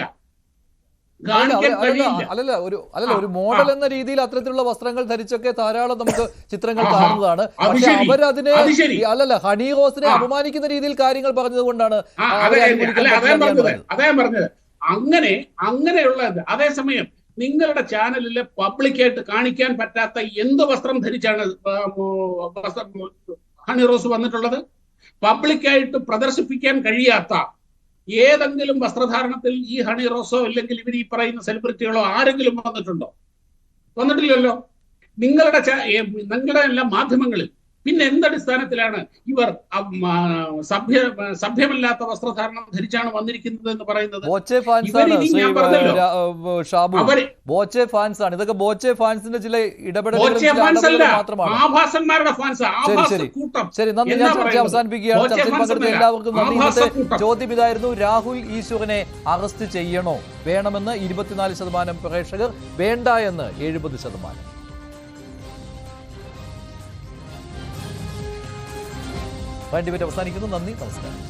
ഒരു മോഡൽ എന്ന രീതിയിൽ അത്തരത്തിലുള്ള വസ്ത്രങ്ങൾ ധരിച്ചൊക്കെ ധാരാളം നമുക്ക് ചിത്രങ്ങൾ കാണുന്നതാണ്. പക്ഷെ അവരതിനെ ഹണി റോസിനെ അപമാനിക്കുന്ന രീതിയിൽ കാര്യങ്ങൾ പറഞ്ഞത് കൊണ്ടാണ് അതേ പറഞ്ഞത്. അങ്ങനെയുള്ളത്. അതേസമയം നിങ്ങളുടെ ചാനലില് പബ്ലിക്കായിട്ട് കാണിക്കാൻ പറ്റാത്ത എന്ത് വസ്ത്രം ധരിച്ചാണ് ഹണി റോസ് വന്നിട്ടുള്ളത്? പബ്ലിക്കായിട്ട് പ്രദർശിപ്പിക്കാൻ കഴിയാത്ത ഏതെങ്കിലും വസ്ത്രധാരണത്തിൽ ഈ ഹണി റോസോ അല്ലെങ്കിൽ ഇവർ ഈ പറയുന്ന സെലിബ്രിറ്റികളോ ആരെങ്കിലും വന്നിട്ടില്ലല്ലോ. നിങ്ങളുടെ എല്ലാ മാധ്യമങ്ങളിൽ പിന്നെ എന്തടിസ്ഥാനത്തിലാണ് ഇവർ സഭ്യമല്ലാത്ത വസ്ത്രധാരണം ധരിച്ചാണ് വന്നിരിക്കുന്നത് എന്ന് പറയുന്നത്? ബോച്ചെ ഫാൻസ് ആണ് ഇതൊക്കെ. ബോച്ചെ ഫാൻസിന്റെ ചില ഇടപെടലുകൾ മാത്രമാണ്. ആഭാസന്മാരുടെ ഫാൻസ്. ശരി, നന്ദി. ഞാൻ ചർച്ച അവസാനിപ്പിക്കുകയാണ്. ചർച്ചയിൽ പങ്കെടുത്ത എല്ലാവർക്കും നന്ദി. ചോദ്യം ഇതായിരുന്നു: രാഹുൽ ഈശ്വറിനെ അറസ്റ്റ് ചെയ്യണോ? വേണമെന്ന് 24% പ്രേക്ഷകർ, വേണ്ട എന്ന് 70%. ഡിബേറ്റ് അവസാനിക്കുന്നു. നന്ദി, നമസ്കാരം.